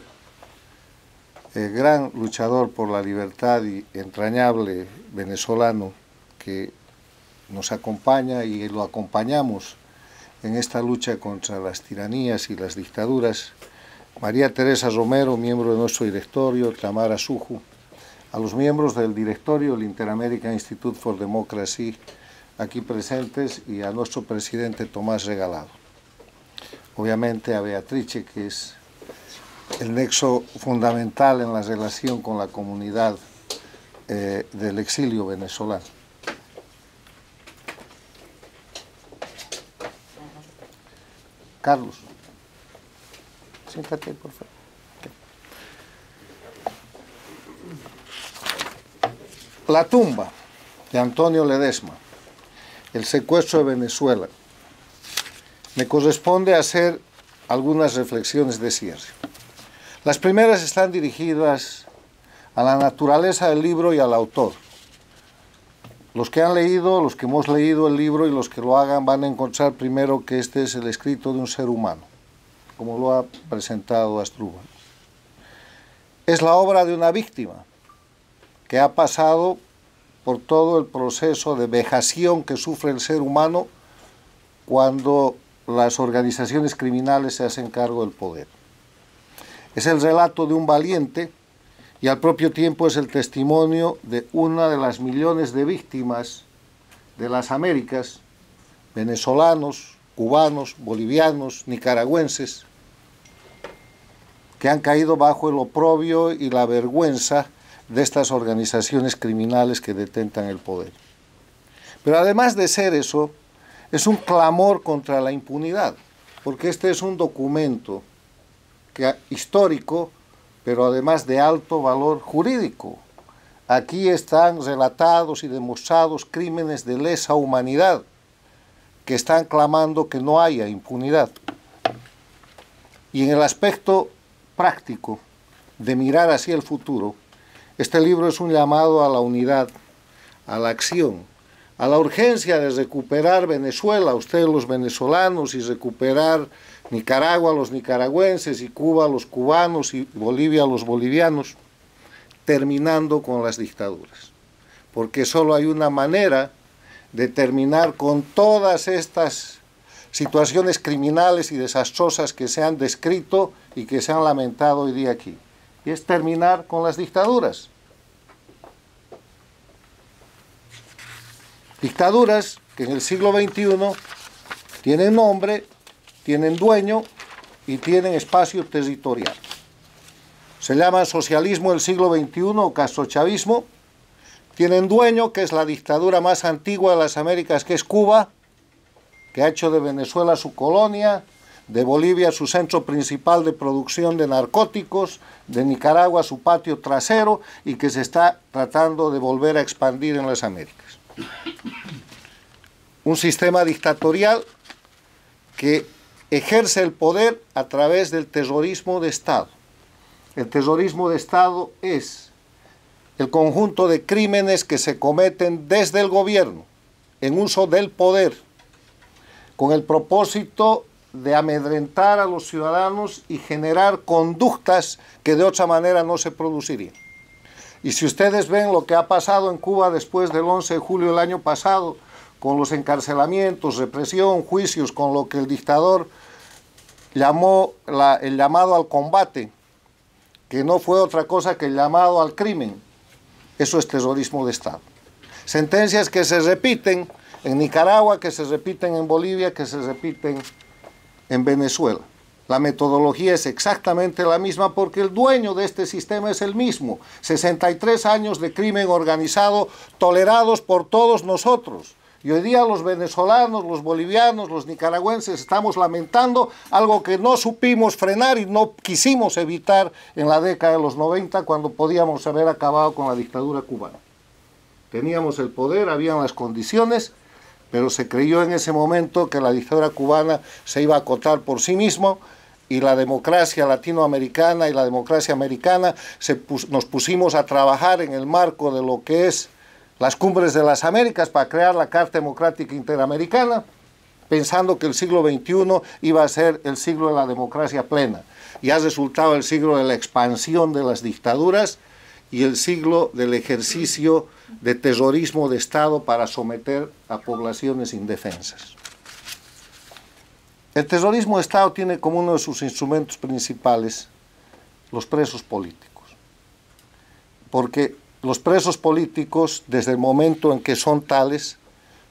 Speaker 6: el gran luchador por la libertad y entrañable venezolano que nos acompaña y lo acompañamos en esta lucha contra las tiranías y las dictaduras, María Teresa Romero, miembro de nuestro directorio, Tamara Suju, a los miembros del directorio del Inter-American Institute for Democracy aquí presentes y a nuestro presidente Tomás Regalado. Obviamente a Beatrice, que es el nexo fundamental en la relación con la comunidad del exilio venezolano. Carlos, siéntate, por favor. La tumba de Antonio Ledesma, el secuestro de Venezuela,
Speaker 8: me corresponde hacer algunas reflexiones de cierre. Las primeras están dirigidas a la naturaleza del libro y al autor. Los que han leído, los que hemos leído el libro y los que lo hagan van a encontrar primero que este es el escrito de un ser humano, como lo ha presentado Asdrúbal. Es la obra de una víctima que ha pasado por todo el proceso de vejación que sufre el ser humano cuando las organizaciones criminales se hacen cargo del poder. Es el relato de un valiente y al propio tiempo es el testimonio de una de las millones de víctimas de las Américas, venezolanos, cubanos, bolivianos, nicaragüenses, que han caído bajo el oprobio y la vergüenza de estas organizaciones criminales que detentan el poder. Pero además de ser eso, es un clamor contra la impunidad, porque este es un documento histórico, pero además de alto valor jurídico. Aquí están relatados y demostrados crímenes de lesa humanidad que están clamando que no haya impunidad. Y en el aspecto práctico de mirar hacia el futuro, este libro es un llamado a la unidad, a la acción, a la urgencia de recuperar Venezuela, ustedes los venezolanos, y recuperar Nicaragua a los nicaragüenses, y Cuba a los cubanos, y Bolivia a los bolivianos, terminando con las dictaduras. Porque solo hay una manera de terminar con todas estas situaciones criminales y desastrosas que se han descrito y que se han lamentado hoy día aquí. Y es terminar con las dictaduras. Dictaduras que en el siglo XXI tienen nombre, tienen dueño y tienen espacio territorial. Se llaman socialismo del siglo XXI o castrochavismo. Tienen dueño, que es la dictadura más antigua de las Américas, que es Cuba, que ha hecho de Venezuela su colonia, de Bolivia su centro principal de producción de narcóticos, de Nicaragua su patio trasero, y que se está tratando de volver a expandir en las Américas. Un sistema dictatorial que ejerce el poder a través del terrorismo de Estado. El terrorismo de Estado es el conjunto de crímenes que se cometen desde el gobierno, en uso del poder, con el propósito de amedrentar a los ciudadanos y generar conductas que de otra manera no se producirían. Y si ustedes ven lo que ha pasado en Cuba después del 11 de julio del año pasado, con los encarcelamientos, represión, juicios, con lo que el dictador llamó el llamado al combate, que no fue otra cosa que el llamado al crimen, eso es terrorismo de Estado. Sentencias que se repiten en Nicaragua, que se repiten en Bolivia, que se repiten en Venezuela. La metodología es exactamente la misma porque el dueño de este sistema es el mismo. 63 años de crimen organizado tolerados por todos nosotros. Y hoy día los venezolanos, los bolivianos, los nicaragüenses estamos lamentando algo que no supimos frenar y no quisimos evitar en la década de los 90 cuando podíamos haber acabado con la dictadura cubana. Teníamos el poder, habían las condiciones, pero se creyó en ese momento que la dictadura cubana se iba a acotar por sí mismo y la democracia latinoamericana y la democracia americana nos pusimos a trabajar en el marco de lo que es las Cumbres de las Américas para crear la Carta Democrática Interamericana, pensando que el siglo XXI iba a ser el siglo de la democracia plena. Y ha resultado el siglo de la expansión de las dictaduras y el siglo del ejercicio de terrorismo de Estado para someter a poblaciones indefensas. El terrorismo de Estado tiene como uno de sus instrumentos principales los presos políticos, porque los presos políticos, desde el momento en que son tales,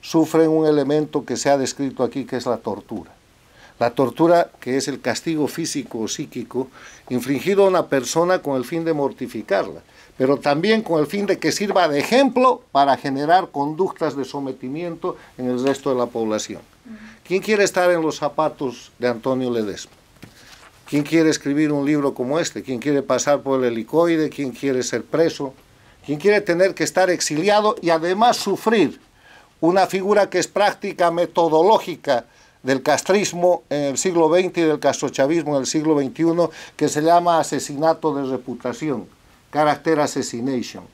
Speaker 8: sufren un elemento que se ha descrito aquí, que es la tortura. La tortura, que es el castigo físico o psíquico infligido a una persona con el fin de mortificarla, pero también con el fin de que sirva de ejemplo para generar conductas de sometimiento en el resto de la población. ¿Quién quiere estar en los zapatos de Antonio Ledesma? ¿Quién quiere escribir un libro como este? ¿Quién quiere pasar por el helicoide? ¿Quién quiere ser preso? ¿Quién quiere tener que estar exiliado y además sufrir una figura que es práctica metodológica del castrismo en el siglo XX y del castrochavismo en el siglo XXI, que se llama asesinato de reputación, character assassination.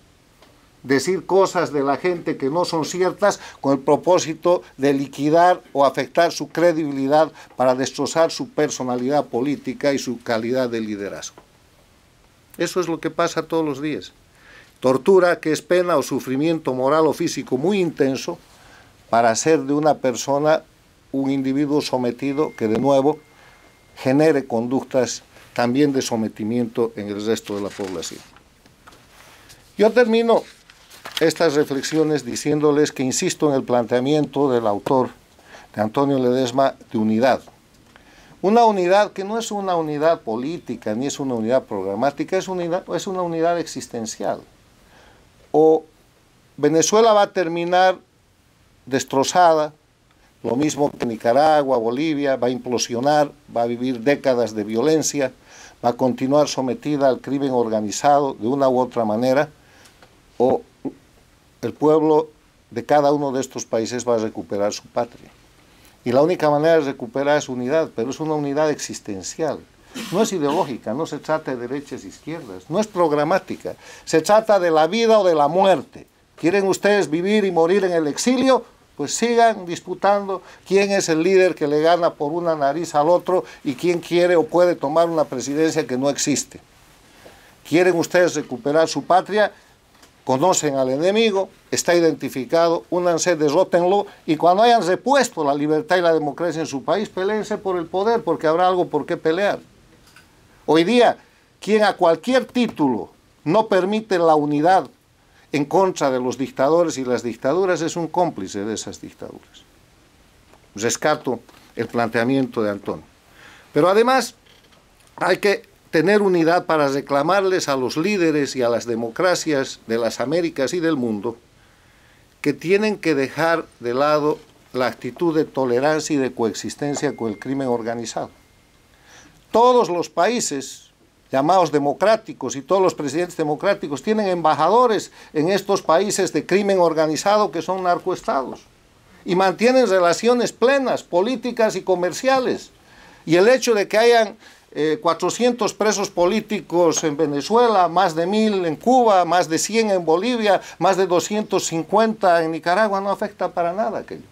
Speaker 8: Decir cosas de la gente que no son ciertas con el propósito de liquidar o afectar su credibilidad para destrozar su personalidad política y su calidad de liderazgo. Eso es lo que pasa todos los días. Tortura, que es pena o sufrimiento moral o físico muy intenso para hacer de una persona un individuo sometido que de nuevo genere conductas también de sometimiento en el resto de la población. Yo termino estas reflexiones diciéndoles que insisto en el planteamiento del autor, de Antonio Ledesma, de unidad. Una unidad que no es una unidad política ni es una unidad programática, es una unidad existencial. O Venezuela va a terminar destrozada, lo mismo que Nicaragua, Bolivia, va a implosionar, va a vivir décadas de violencia, va a continuar sometida al crimen organizado de una u otra manera, o el pueblo de cada uno de estos países va a recuperar su patria. Y la única manera de recuperar es unidad, pero es una unidad existencial. No es ideológica, no se trata de derechas e izquierdas, no es programática, se trata de la vida o de la muerte. ¿Quieren ustedes vivir y morir en el exilio? Pues sigan disputando quién es el líder que le gana por una nariz al otro y quién quiere o puede tomar una presidencia que no existe. ¿Quieren ustedes recuperar su patria? Conocen al enemigo, está identificado, únanse, derrótenlo, y cuando hayan repuesto la libertad y la democracia en su país, peleense por el poder, porque habrá algo por qué pelear. Hoy día, quien a cualquier título no permite la unidad en contra de los dictadores y las dictaduras es un cómplice de esas dictaduras. Rescato el planteamiento de Antonio. Pero además hay que tener unidad para reclamarles a los líderes y a las democracias de las Américas y del mundo que tienen que dejar de lado la actitud de tolerancia y de coexistencia con el crimen organizado. Todos los países llamados democráticos y todos los presidentes democráticos tienen embajadores en estos países de crimen organizado que son narcoestados y mantienen relaciones plenas, políticas y comerciales. Y el hecho de que hayan 400 presos políticos en Venezuela, más de 1000 en Cuba, más de 100 en Bolivia, más de 250 en Nicaragua, no afecta para nada aquello.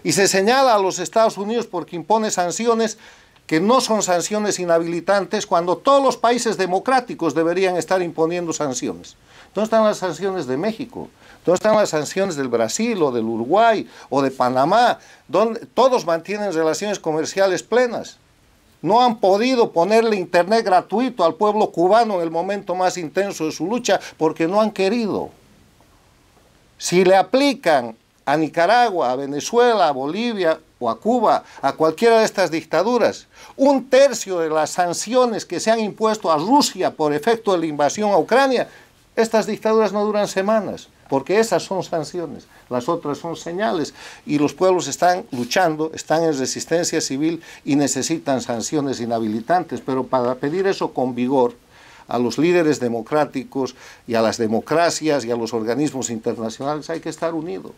Speaker 8: Y se señala a los Estados Unidos porque impone sanciones que no son sanciones inhabilitantes, cuando todos los países democráticos deberían estar imponiendo sanciones. ¿Dónde están las sanciones de México? ¿Dónde están las sanciones del Brasil o del Uruguay o de Panamá? Donde todos mantienen relaciones comerciales plenas. No han podido ponerle internet gratuito al pueblo cubano en el momento más intenso de su lucha porque no han querido. Si le aplican a Nicaragua, a Venezuela, a Bolivia o a Cuba, a cualquiera de estas dictaduras, 1/3 de las sanciones que se han impuesto a Rusia por efecto de la invasión a Ucrania, estas dictaduras no duran semanas, porque esas son sanciones, las otras son señales, y los pueblos están luchando, están en resistencia civil y necesitan sanciones inhabilitantes, pero para pedir eso con vigor a los líderes democráticos y a las democracias y a los organismos internacionales hay que estar unidos.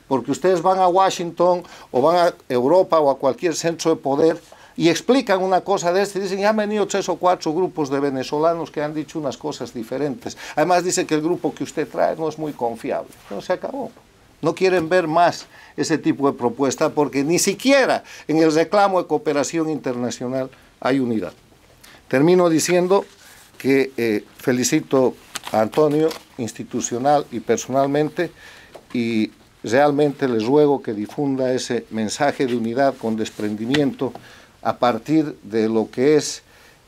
Speaker 8: Porque ustedes van a Washington o van a Europa o a cualquier centro de poder y explican una cosa de esta y dicen, ya han venido 3 o 4 grupos de venezolanos que han dicho unas cosas diferentes. Además dice que el grupo que usted trae no es muy confiable. No, se acabó. No quieren ver más ese tipo de propuesta porque ni siquiera en el reclamo de cooperación internacional hay unidad. Termino diciendo que felicito a Antonio institucional y personalmente y realmente les ruego que difunda ese mensaje de unidad con desprendimiento a partir de lo que es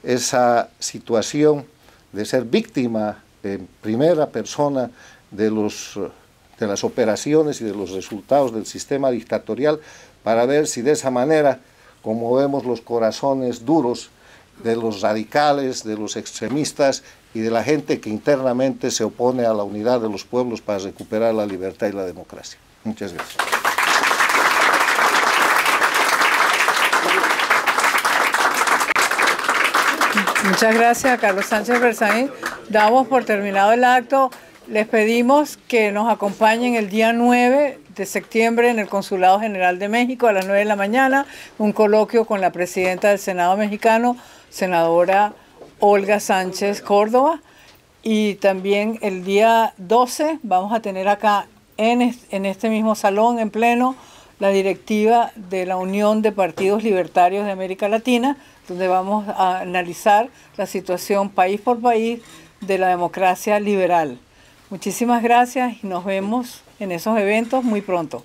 Speaker 8: esa situación de ser víctima en primera persona de las operaciones y de los resultados del sistema dictatorial, para ver si de esa manera, como vemos los corazones duros de los radicales, de los extremistas y de la gente que internamente se opone a la unidad de los pueblos para recuperar la libertad y la democracia. Muchas gracias.
Speaker 1: Muchas gracias a Carlos Sánchez Berzaín. Damos por terminado el acto. Les pedimos que nos acompañen el día 9 de septiembre en el Consulado General de México a las 9 de la mañana, un coloquio con la presidenta del Senado mexicano, senadora Olga Sánchez Córdoba. Y también el día 12 vamos a tener acá en este mismo salón, en pleno, la directiva de la Unión de Partidos Libertarios de América Latina, donde vamos a analizar la situación país por país de la democracia liberal. Muchísimas gracias y nos vemos en esos eventos muy pronto.